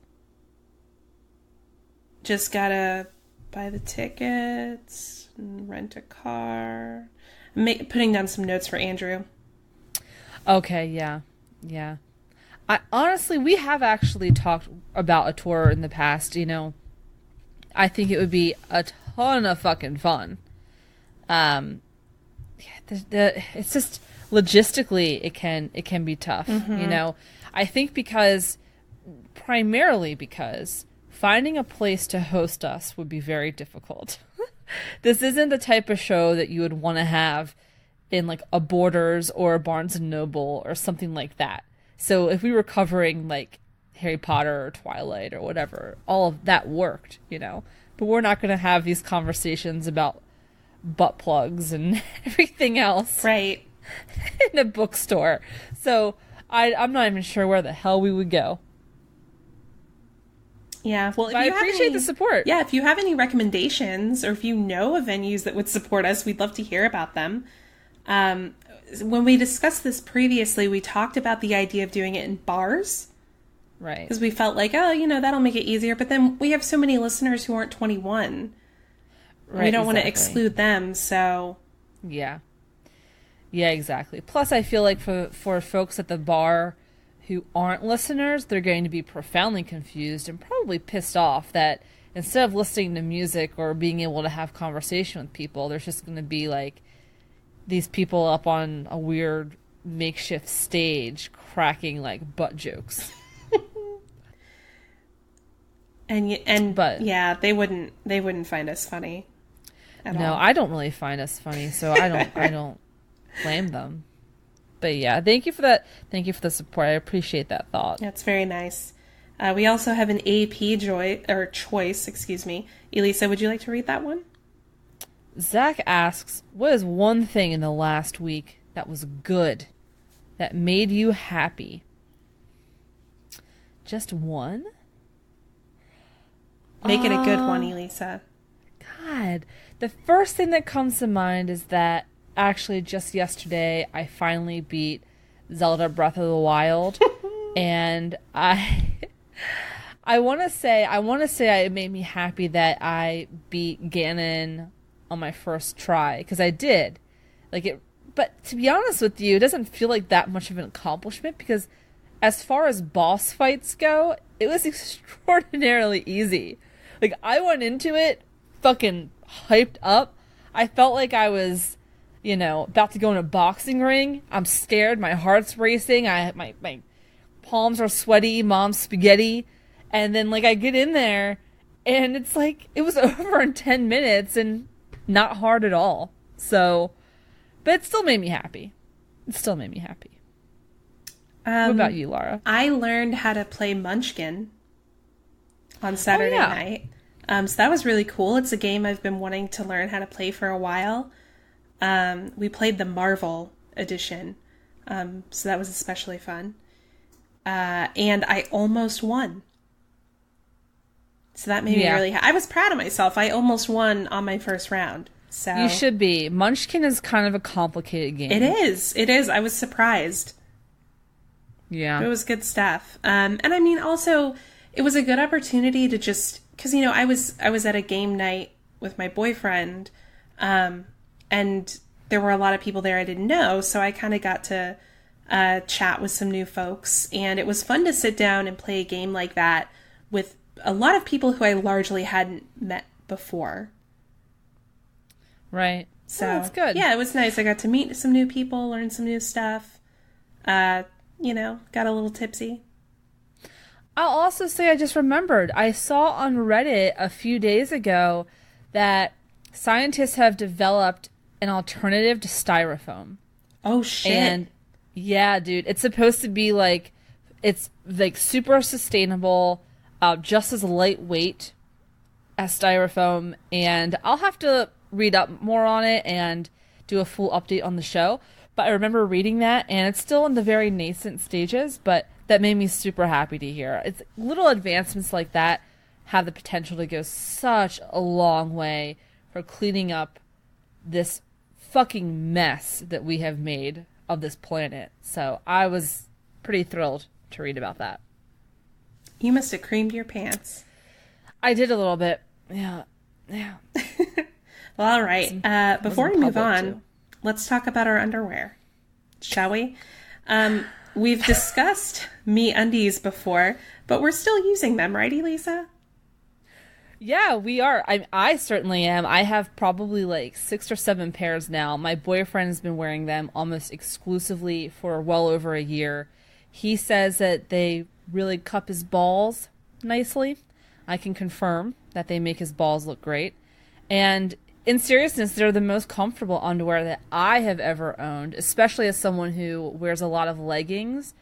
Just gotta buy the tickets and rent a car. I'm putting down some notes for Andrew. Okay, yeah. Honestly, we have actually talked about a tour in the past, I think it would be a ton of fucking fun. It's just logistically it can be tough, I think primarily because finding a place to host us would be very difficult. This isn't the type of show that you would want to have in like a Borders or a Barnes and Noble or something like that. So if we were covering like Harry Potter or Twilight or whatever, all of that worked, But we're not going to have these conversations about butt plugs and everything else. Right. In a bookstore. So I'm not even sure where the hell we would go. Yeah, well, I appreciate the support. Yeah, if you have any recommendations or if you know of venues that would support us, we'd love to hear about them. When we discussed this previously, we talked about the idea of doing it in bars. Right. Because we felt like, that'll make it easier. But then we have so many listeners who aren't 21. Right, we don't want to exclude them, so... Yeah. Yeah, exactly. Plus, I feel like for folks at the bar who aren't listeners, they're going to be profoundly confused and probably pissed off that instead of listening to music or being able to have conversation with people, there's just going to be like these people up on a weird makeshift stage cracking like butt jokes. But yeah, they wouldn't find us funny at all. No, I don't really find us funny, so I don't blame them. But yeah, thank you for that. Thank you for the support. I appreciate that thought. That's very nice. We also have an AP choice, excuse me. Elisa, would you like to read that one? Zach asks, what is one thing in the last week that was good, that made you happy? Just one? Make it a good one, Elisa. God. The first thing that comes to mind is that actually just yesterday I finally beat Zelda Breath of the Wild. And I want to say it made me happy that I beat Ganon on my first try, because I did. But to be honest with you, it doesn't feel like that much of an accomplishment, because as far as boss fights go, it was extraordinarily easy. Like, I went into it fucking hyped up. I felt like I was, about to go in a boxing ring. I'm scared. My heart's racing. My palms are sweaty. Mom's spaghetti. And then, I get in there, and it's like, it was over in 10 minutes and not hard at all. So, but it still made me happy. What about you, Laura? I learned how to play Munchkin on Saturday night. So that was really cool. It's a game I've been wanting to learn how to play for a while. We played the Marvel edition. So that was especially fun. And I almost won. So that made me really I was proud of myself. I almost won on my first round. So you should be. Munchkin is kind of a complicated game. It is. I was surprised. Yeah. It was good stuff. And I mean, also, it was a good opportunity to just, because, I was at a game night with my boyfriend, and there were a lot of people there I didn't know, so I kind of got to chat with some new folks, and it was fun to sit down and play a game like that with a lot of people who I largely hadn't met before. Right. So that's good. Yeah, it was nice. I got to meet some new people, learn some new stuff. Got a little tipsy. I'll also say I just remembered. I saw on Reddit a few days ago that scientists have developed an alternative to styrofoam. Oh, shit. And yeah, dude, it's supposed to be it's super sustainable, just as lightweight as styrofoam. And I'll have to read up more on it and do a full update on the show. But I remember reading that, and it's still in the very nascent stages, but that made me super happy to hear. It's little advancements like that have the potential to go such a long way for cleaning up this fucking mess that we have made of this planet. So I was pretty thrilled to read about that. You must have creamed your pants. I did a little bit. Yeah. Well, all right. Before we move on, let's talk about our underwear, shall we? We've discussed MeUndies before, but we're still using them, right, Elisa? Yeah, we are. I certainly am. I have probably like 6 or 7 pairs now. My boyfriend's been wearing them almost exclusively for well over a year. He says that they really cup his balls nicely. I can confirm that they make his balls look great. And in seriousness, they're the most comfortable underwear that I have ever owned, especially as someone who wears a lot of leggings.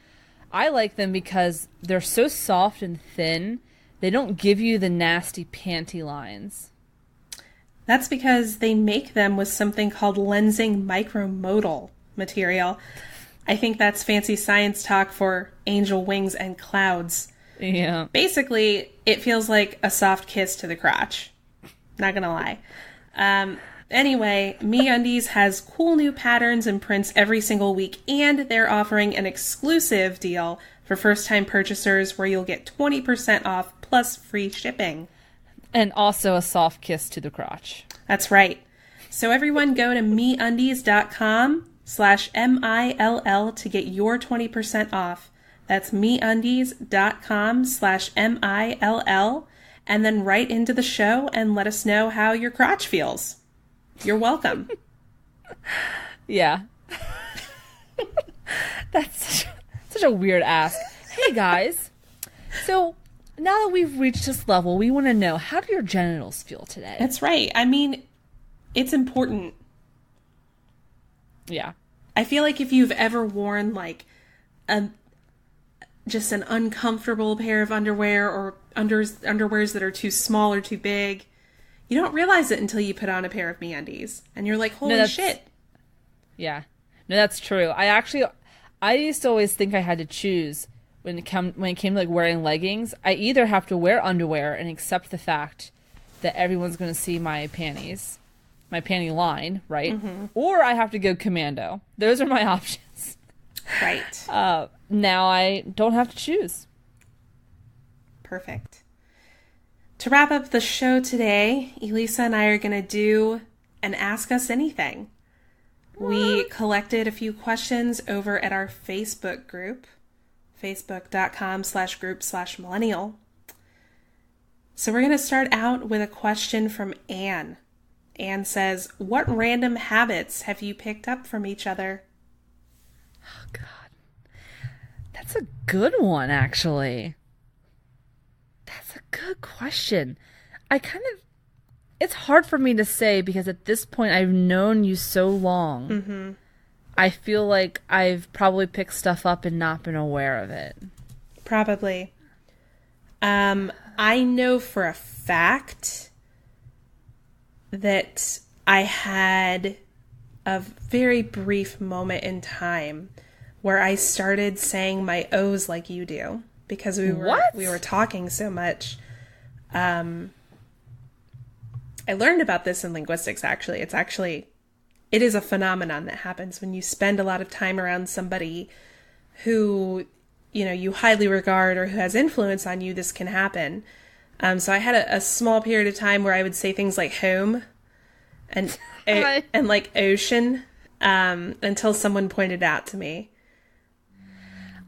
I like them because they're so soft and thin. They don't give you the nasty panty lines. That's because they make them with something called lensing micromodal material. I think that's fancy science talk for angel wings and clouds. Yeah. Basically, it feels like a soft kiss to the crotch. Not gonna lie. Anyway, MeUndies has cool new patterns and prints every single week, and they're offering an exclusive deal for first-time purchasers where you'll get 20% off plus free shipping. And also a soft kiss to the crotch. That's right. So everyone go to MeUndies.com/MILL to get your 20% off. That's MeUndies.com/MILL, and then write into the show and let us know how your crotch feels. You're welcome. Yeah. That's such a weird ask. Hey guys, so now that we've reached this level, we want to know, how do your genitals feel today? That's right. I mean, it's important. Yeah. I feel like if you've ever worn like just an uncomfortable pair of underwear or underwears that are too small or too big, you don't realize it until you put on a pair of MeUndies and you're like, holy shit. Yeah. No, that's true. I used to always think I had to choose when it came to like wearing leggings. I either have to wear underwear and accept the fact that everyone's going to see my panties, my panty line, right? Mm-hmm. Or I have to go commando. Those are my options. Right. Now I don't have to choose. Perfect. To wrap up the show today, Elisa and I are going to do an Ask Us Anything. We collected a few questions over at our Facebook group, facebook.com/group/millennial. So we're going to start out with a question from Anne. Anne says, what random habits have you picked up from each other? Oh, God. That's a good one, actually. That's a good question. It's hard for me to say because at this point I've known you so long. Mm-hmm. I feel like I've probably picked stuff up and not been aware of it. Probably. I know for a fact that I had a very brief moment in time where I started saying my O's like you do because we were talking so much. I learned about this in linguistics, actually. It is a phenomenon that happens when you spend a lot of time around somebody who, you highly regard or who has influence on you. This can happen. So I had a small period of time where I would say things like home and like ocean until someone pointed out to me.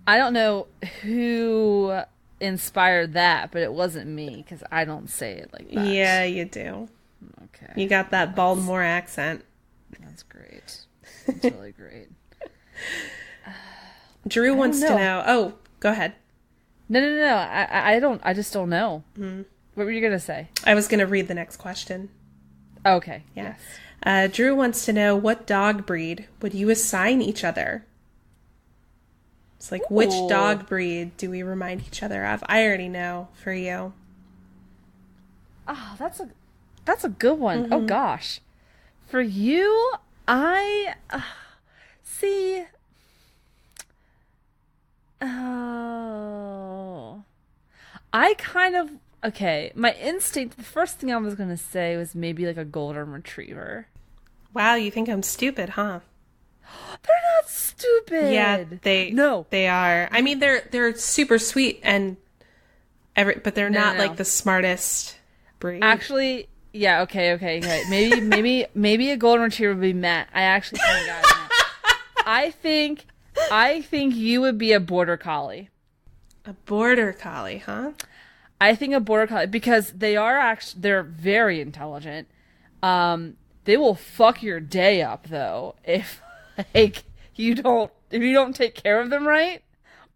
I don't know who inspired that, but it wasn't me because I don't say it like that. Yeah, you do. Okay. You got that Baltimore accent. That's great. That's really great. Drew wants to know. Oh, go ahead. No. I don't. I just don't know. Mm-hmm. What were you going to say? I was going to read the next question. Okay. Yeah. Yes. Drew wants to know, what dog breed would you assign each other? It's like, which dog breed do we remind each other of? I already know for you. Oh, that's a good one. Mm-hmm. Oh, gosh. For you, I see. Oh, I kind of, okay. My instinct, the first thing I was going to say was maybe like a golden retriever. Wow, you think I'm stupid, huh? They're not stupid. Yeah, they are. I mean, they're super sweet and but they're not like the smartest breed. Actually, yeah, okay. Maybe a golden retriever would be Matt. I actually think I think you would be a border collie. A border collie, huh? I think a border collie, because they're very intelligent. They will fuck your day up though if like you don't take care of them right,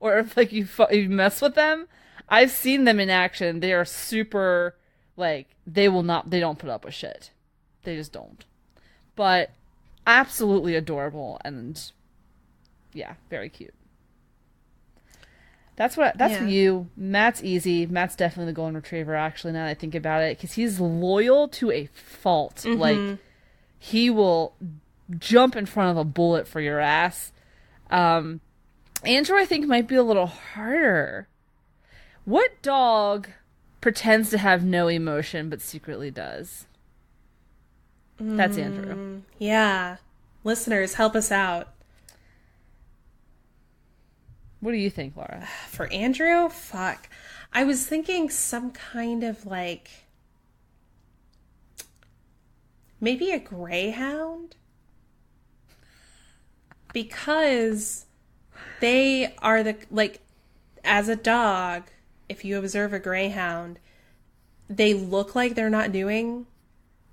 or if like you mess with them. I've seen them in action. They are super, like, they don't put up with shit. They just don't. But absolutely adorable and yeah, very cute. That's you. Matt's easy. Matt's definitely the golden retriever, actually, now that I think about it, because he's loyal to a fault. Mm-hmm. Like, he will jump in front of a bullet for your ass. Andrew, I think, might be a little harder. What dog pretends to have no emotion but secretly does? That's Andrew. Yeah. Listeners, help us out. What do you think, Laura? For Andrew? Fuck. I was thinking some kind of like... maybe a greyhound? Because they are as a dog, if you observe a greyhound, they look like they're not doing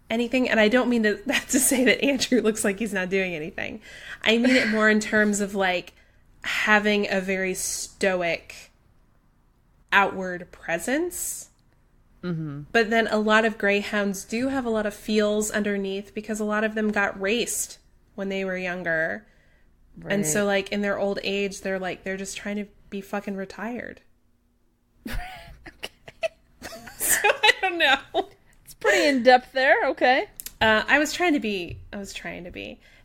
anything. And I don't mean that to say that Andrew looks like he's not doing anything. I mean it more in terms of like having a very stoic outward presence. Mm-hmm. But then a lot of greyhounds do have a lot of feels underneath, because a lot of them got raced when they were younger. Right. And so like in their old age, they're just trying to be fucking retired. Okay. So I don't know. It's pretty in depth there. Okay. I was trying to be.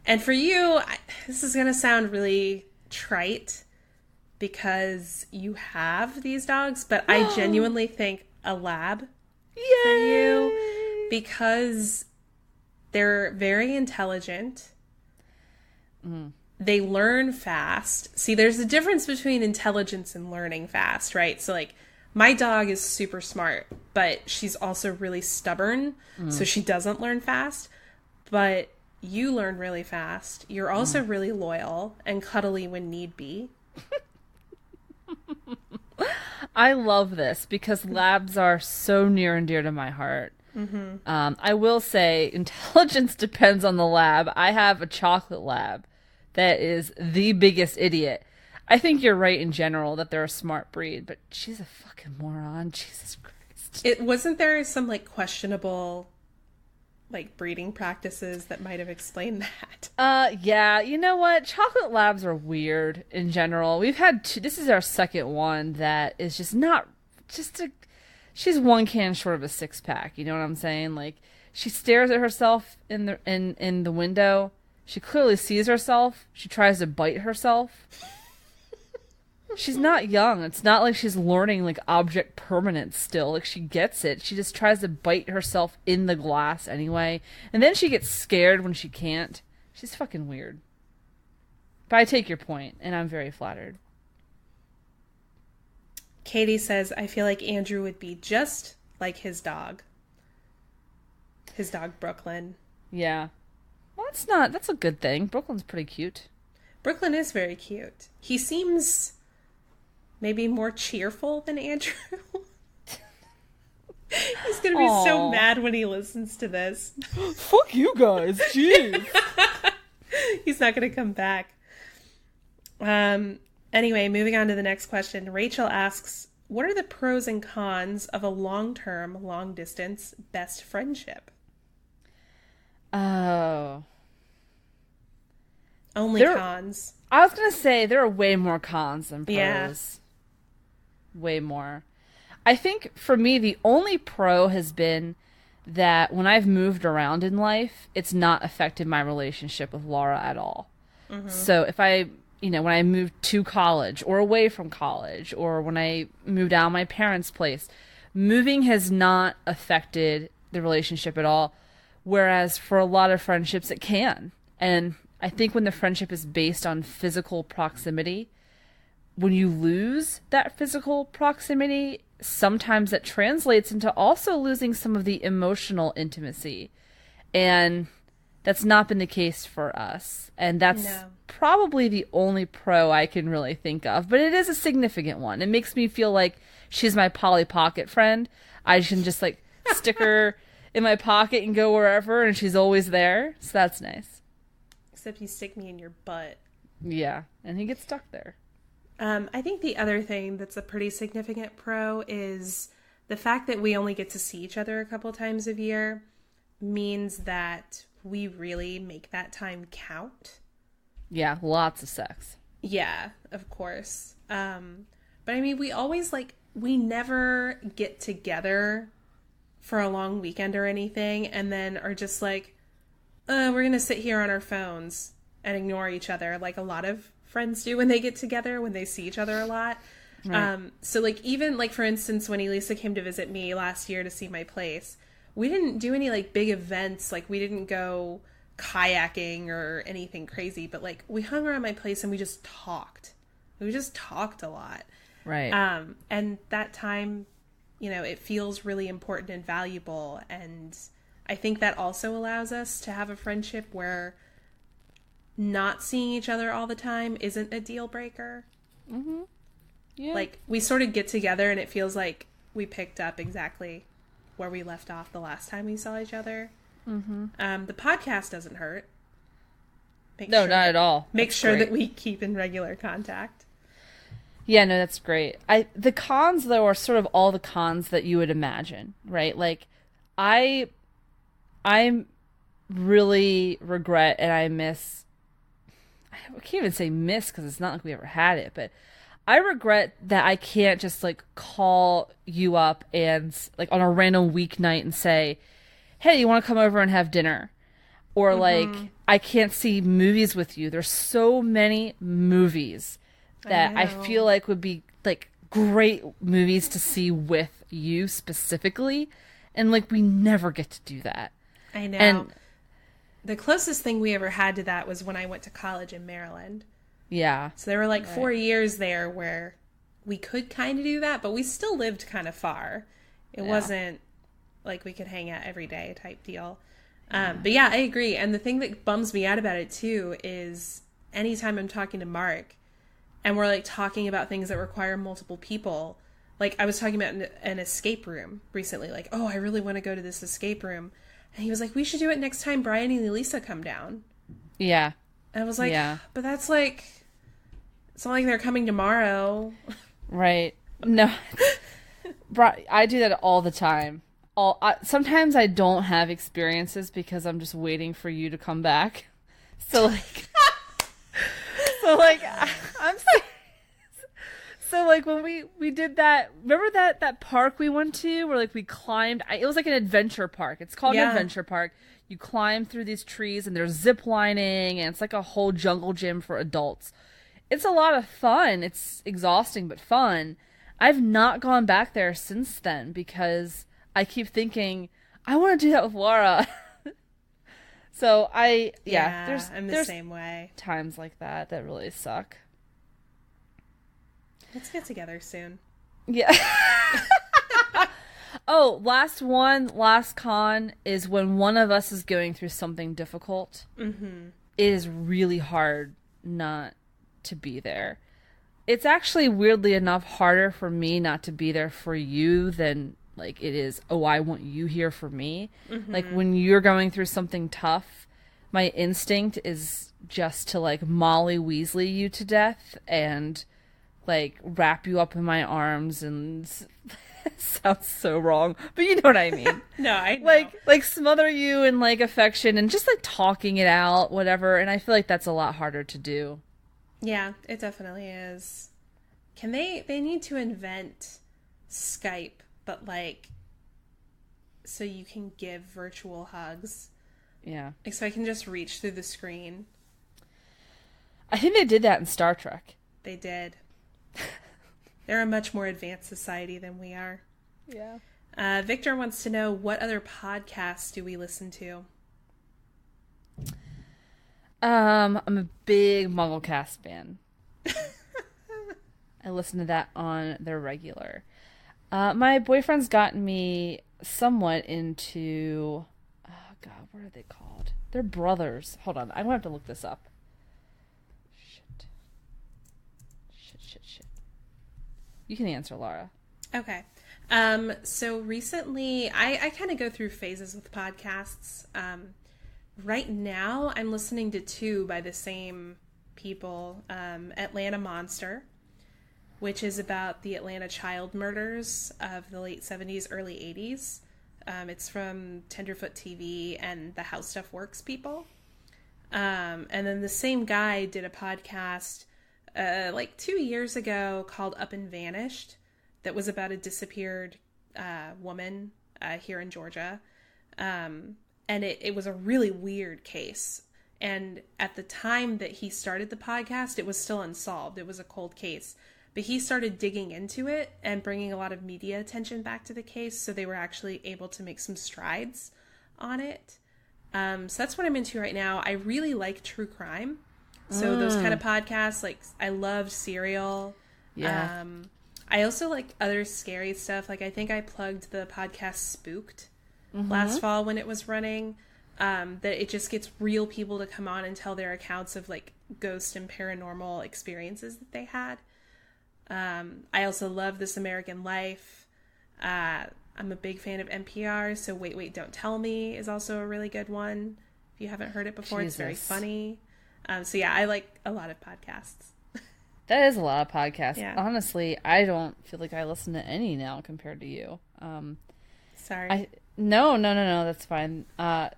And for you, this is going to sound really trite because you have these dogs, but I genuinely think a lab for you, because they're very intelligent. They learn fast. See, there's a difference between intelligence and learning fast, right? So like my dog is super smart, but she's also really stubborn, so she doesn't learn fast. But you learn really fast. You're also really loyal and cuddly when need be. I love this because labs are so near and dear to my heart. Mm-hmm. I will say intelligence depends on the lab. I have a chocolate lab that is the biggest idiot. I think you're right in general that they're a smart breed, but she's a fucking moron. Jesus Christ. Wasn't there some like questionable like breeding practices that might have explained that? Yeah, you know what? Chocolate labs are weird in general. We've had this is our second one that is just not she's one can short of a 6-pack, you know what I'm saying? Like, she stares at herself in the window. She clearly sees herself. She tries to bite herself. She's not young. It's not like she's learning like object permanence still. Like, she gets it. She just tries to bite herself in the glass anyway. And then she gets scared when she can't. She's fucking weird. But I take your point, and I'm very flattered. Katie says, I feel like Andrew would be just like his dog. His dog, Brooklyn. Yeah. Well, that's a good thing. Brooklyn's pretty cute. Brooklyn is very cute. He seems maybe more cheerful than Andrew. He's going to be so mad when he listens to this. Fuck you guys. Jeez. He's not going to come back. Anyway, moving on to the next question. Rachel asks, what are the pros and cons of a long-term, long-distance best friendship? Oh. Only cons. I was going to say there are way more cons than pros. Yeah. Way more. I think for me, the only pro has been that when I've moved around in life, it's not affected my relationship with Laura at all. Mm-hmm. So if when I moved to college or away from college, or when I moved out of my parents' place, moving has not affected the relationship at all. Whereas for a lot of friendships, it can. And I think when the friendship is based on physical proximity, when you lose that physical proximity, sometimes that translates into also losing some of the emotional intimacy. And that's not been the case for us. And that's probably the only pro I can really think of. But it is a significant one. It makes me feel like she's my Polly Pocket friend. I can just like stick her in my pocket and go wherever, and she's always there. So that's nice. Except you stick me in your butt. Yeah, and he gets stuck there. I think the other thing that's a pretty significant pro is the fact that we only get to see each other a couple times a year means that we really make that time count. Yeah, lots of sex. Yeah, of course. But I mean, we never get together for a long weekend or anything and then are just like, we're going to sit here on our phones and ignore each other like a lot of friends do when they get together, when they see each other a lot. Right. So like even like for instance when Elisa came to visit me last year to see my place, we didn't do any like big events, like we didn't go kayaking or anything crazy, but like we hung around my place and we just talked a lot, right? And that time, you know, it feels really important and valuable, and I think that also allows us to have a friendship where not seeing each other all the time isn't a deal breaker. Mm-hmm. Yeah. Like, we sort of get together and it feels like we picked up exactly where we left off the last time we saw each other. Mm-hmm. The podcast doesn't hurt. Not at all. Make sure that we keep in regular contact. Yeah, no, that's great. The cons, though, are sort of all the cons that you would imagine, right? Like, I really regret and I miss... I can't even say miss because it's not like we ever had it, but I regret that I can't just like call you up and like on a random weeknight and say, hey, you want to come over and have dinner? Or like, I can't see movies with you. There's so many movies that I feel like would be like great movies to see with you specifically. And like, we never get to do that. I know. And the closest thing we ever had to that was when I went to college in Maryland. Yeah. So there were like 4 years there where we could kind of do that, but we still lived kind of far. It wasn't like we could hang out every day type deal. But yeah, I agree. And the thing that bums me out about it too is anytime I'm talking to Mark and we're like talking about things that require multiple people, like I was talking about an escape room recently, like, oh, I really want to go to this escape room. And he was like, we should do it next time Brian and Elisa come down. Yeah. And I was like, but that's like, it's not like they're coming tomorrow. Right. No. I do that all the time. Sometimes I don't have experiences because I'm just waiting for you to come back. So like, I'm serious. So like when we did that, remember that park we went to where like we climbed, it was like an adventure park. It's called an adventure park. You climb through these trees and there's zip lining and it's like a whole jungle gym for adults. It's a lot of fun. It's exhausting, but fun. I've not gone back there since then because I keep thinking, I want to do that with Laura. So I'm the same way. Times like that really suck. Let's get together soon. Yeah. Oh, last con is when one of us is going through something difficult. Mm-hmm. It is really hard not to be there. It's actually weirdly enough harder for me not to be there for you than like it is, oh, I want you here for me. Mm-hmm. Like when you're going through something tough, my instinct is just to like Molly Weasley you to death and like wrap you up in my arms and sounds so wrong, but you know what I mean. No, I know. Like smother you in like affection and just like talking it out, whatever. And I feel like that's a lot harder to do. Yeah, it definitely is. They need to invent Skype, but like so you can give virtual hugs. Yeah. Like so I can just reach through the screen. I think they did that in Star Trek. They did. They're a much more advanced society than we are. Yeah. Victor wants to know, what other podcasts do we listen to? I'm a big MuggleCast fan. I listen to that on their regular. My boyfriend's gotten me somewhat into... Oh, God, what are they called? They're brothers. Hold on, I'm going to have to look this up. Shit. You can answer, Laura. Okay. So recently, I kind of go through phases with podcasts. Right now, I'm listening to two by the same people. Atlanta Monster, which is about the Atlanta child murders of the late 70s, early 80s. It's from Tenderfoot TV and the How Stuff Works people. And then the same guy did a podcast like 2 years ago called Up and Vanished that was about a disappeared woman here in Georgia. And it was a really weird case. And at the time that he started the podcast, it was still unsolved. It was a cold case. But he started digging into it and bringing a lot of media attention back to the case. So they were actually able to make some strides on it. So that's what I'm into right now. I really like true crime. So those kind of podcasts, like I loved Serial. Yeah. I also like other scary stuff. Like I think I plugged the podcast Spooked last fall when it was running. That it just gets real people to come on and tell their accounts of like ghost and paranormal experiences that they had. I also love This American Life. I'm a big fan of NPR, so Wait, Don't Tell Me is also a really good one. If you haven't heard it before, It's very funny. So yeah, I like a lot of podcasts. That is a lot of podcasts. Yeah. Honestly, I don't feel like I listen to any now compared to you. Sorry. No, that's fine.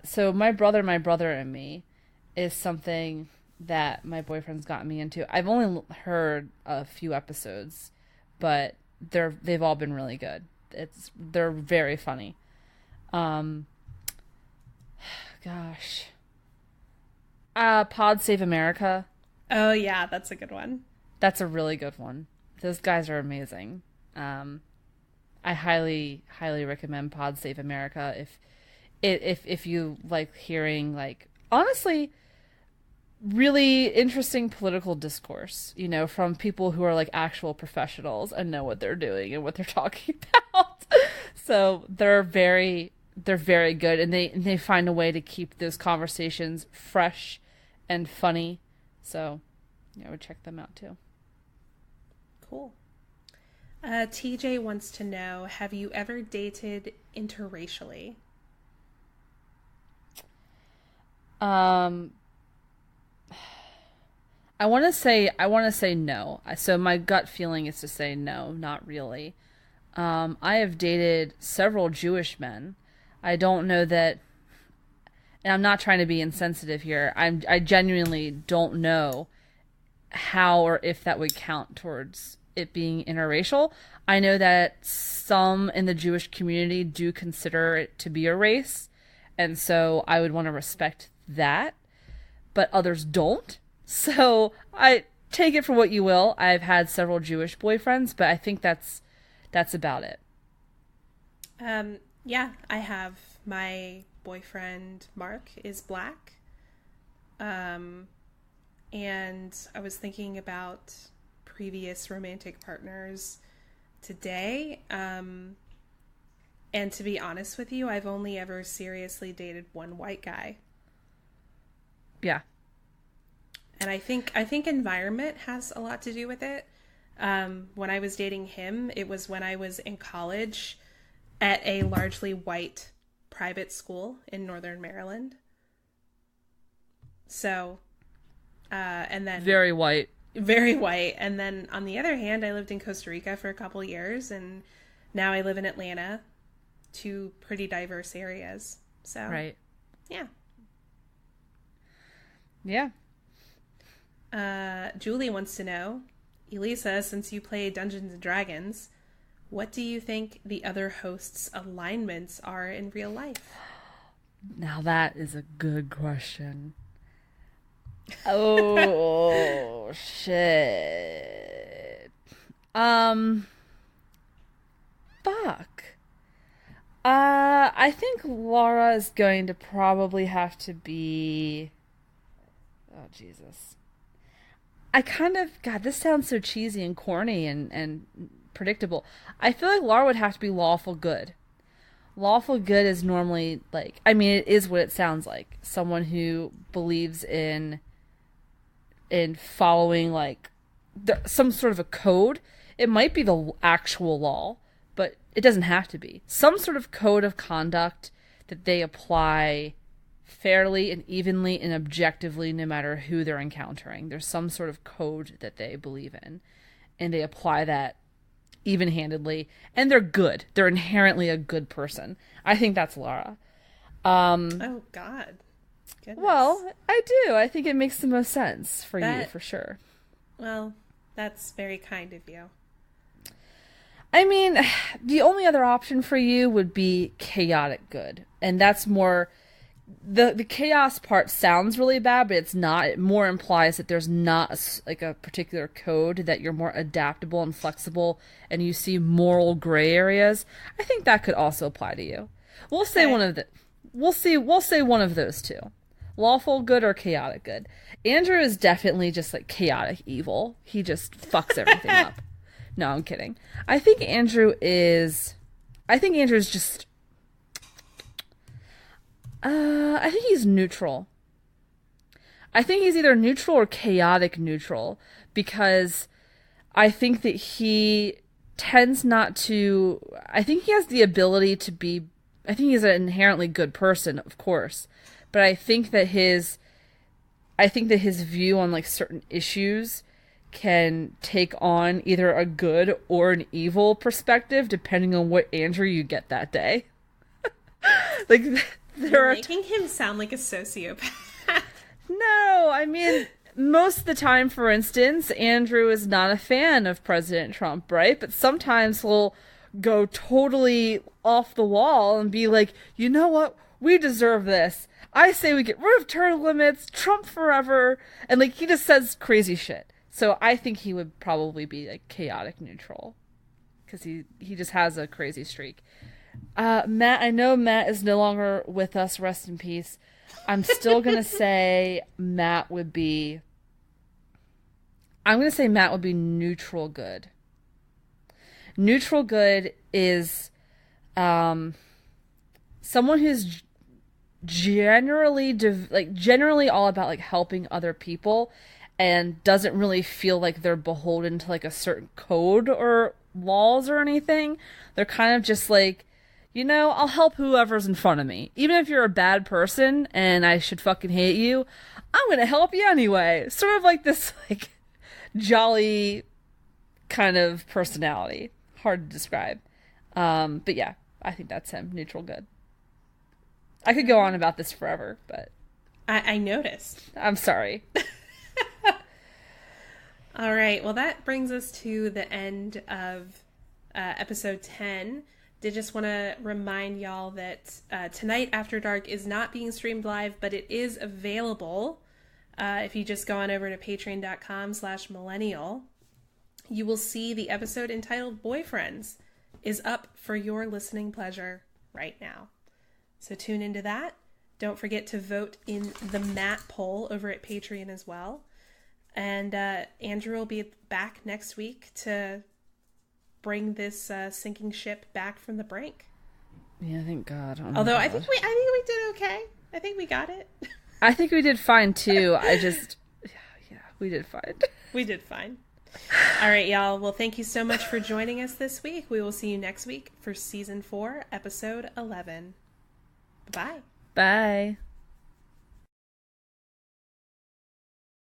So My Brother and Me is something that my boyfriend's gotten me into. I've only heard a few episodes, but they've all been really good. They're very funny. Gosh. Pod Save America. Oh yeah, that's a good one. That's a really good one. Those guys are amazing. I highly recommend Pod Save America if you like hearing, like, honestly, really interesting political discourse, from people who are like actual professionals and know what they're doing and what they're talking about. So they're very good, and they find a way to keep those conversations fresh and funny. So yeah, I would check them out too. Cool. TJ wants to know, have you ever dated interracially? I want to say no. So my gut feeling is to say no, not really. I have dated several Jewish men. I don't know that, and I'm not trying to be insensitive here. I genuinely don't know how or if that would count towards it being interracial. I know that some in the Jewish community do consider it to be a race, and so I would want to respect that, but others don't. So I take it for what you will. I've had several Jewish boyfriends, but I think that's about it. Yeah, I have. My boyfriend Mark is black. And I was thinking about previous romantic partners today. And to be honest with you, I've only ever seriously dated one white guy. Yeah. And I think environment has a lot to do with it. When I was dating him, it was when I was in college at a largely white private school in Northern Maryland. So, and then... Very white. Very white. And then on the other hand, I lived in Costa Rica for a couple years, and now I live in Atlanta, two pretty diverse areas. So, right. Yeah. Yeah. Julie wants to know, Elisa, since you play Dungeons and Dragons, what do you think the other hosts' alignments are in real life? Now that is a good question. Oh, shit. Fuck. I think Laura is going to probably have to be... oh, Jesus. God, this sounds so cheesy and corny and predictable. I feel like Laura would have to be lawful good. Lawful good is normally, like, I mean, it is what it sounds like. Someone who believes in following, like, some sort of a code. It might be the actual law, but it doesn't have to be. Some sort of code of conduct that they apply fairly and evenly and objectively no matter who they're encountering. There's some sort of code that they believe in, and they apply that even-handedly, and they're good. They're inherently a good person. I think that's Laura. Oh, God. Goodness. Well, I do. I think it makes the most sense for you, for sure. Well, that's very kind of you. I mean, the only other option for you would be chaotic good. And that's more... The chaos part sounds really bad, but it's not. It more implies that there's not a particular code, that you're more adaptable and flexible, and you see moral gray areas. I think that could also apply to you. We'll say one of the... We'll say one of those two. Lawful good or chaotic good. Andrew is definitely just like chaotic evil. He just fucks everything up. No, I'm kidding. I think Andrew's just... I think he's neutral. I think he's either neutral or chaotic neutral, because I think that he tends not to... I think he has the ability to be... I think he's an inherently good person, of course, but I think that his view on, like, certain issues can take on either a good or an evil perspective, depending on what Andrew you get that day. Like... You're making him sound like a sociopath. No, I mean, most of the time, for instance, Andrew is not a fan of President Trump, right? But sometimes he'll go totally off the wall and be like, you know what? We deserve this. I say we get rid of term limits, Trump forever. And, like, he just says crazy shit. So I think he would probably be, like, chaotic neutral. Because he just has a crazy streak. Matt, I know Matt is no longer with us, rest in peace. I'm still going to say Matt would be neutral good. Neutral good is someone who's generally all about, like, helping other people and doesn't really feel like they're beholden to, like, a certain code or laws or anything. They're kind of just like, you know, I'll help whoever's in front of me. Even if you're a bad person and I should fucking hate you, I'm going to help you anyway. Sort of like this, like, jolly kind of personality. Hard to describe. But yeah, I think that's him. Neutral good. I could go on about this forever, but... I noticed. I'm sorry. All right. Well, that brings us to the end of episode 10. Did just want to remind y'all that tonight After Dark is not being streamed live, but it is available. If you just go on over to patreon.com/millennial, you will see the episode entitled Boyfriends is up for your listening pleasure right now. So tune into that. Don't forget to vote in the Matt poll over at Patreon as well. And Andrew will be back next week to bring this sinking ship back from the brink. Yeah, thank God. Oh, although I think we did okay. I think we got it. I think we did fine too. We did fine. We did fine. All right, y'all. Well, thank you so much for joining us this week. We will see you next week for season 4, episode 11. Bye. Bye.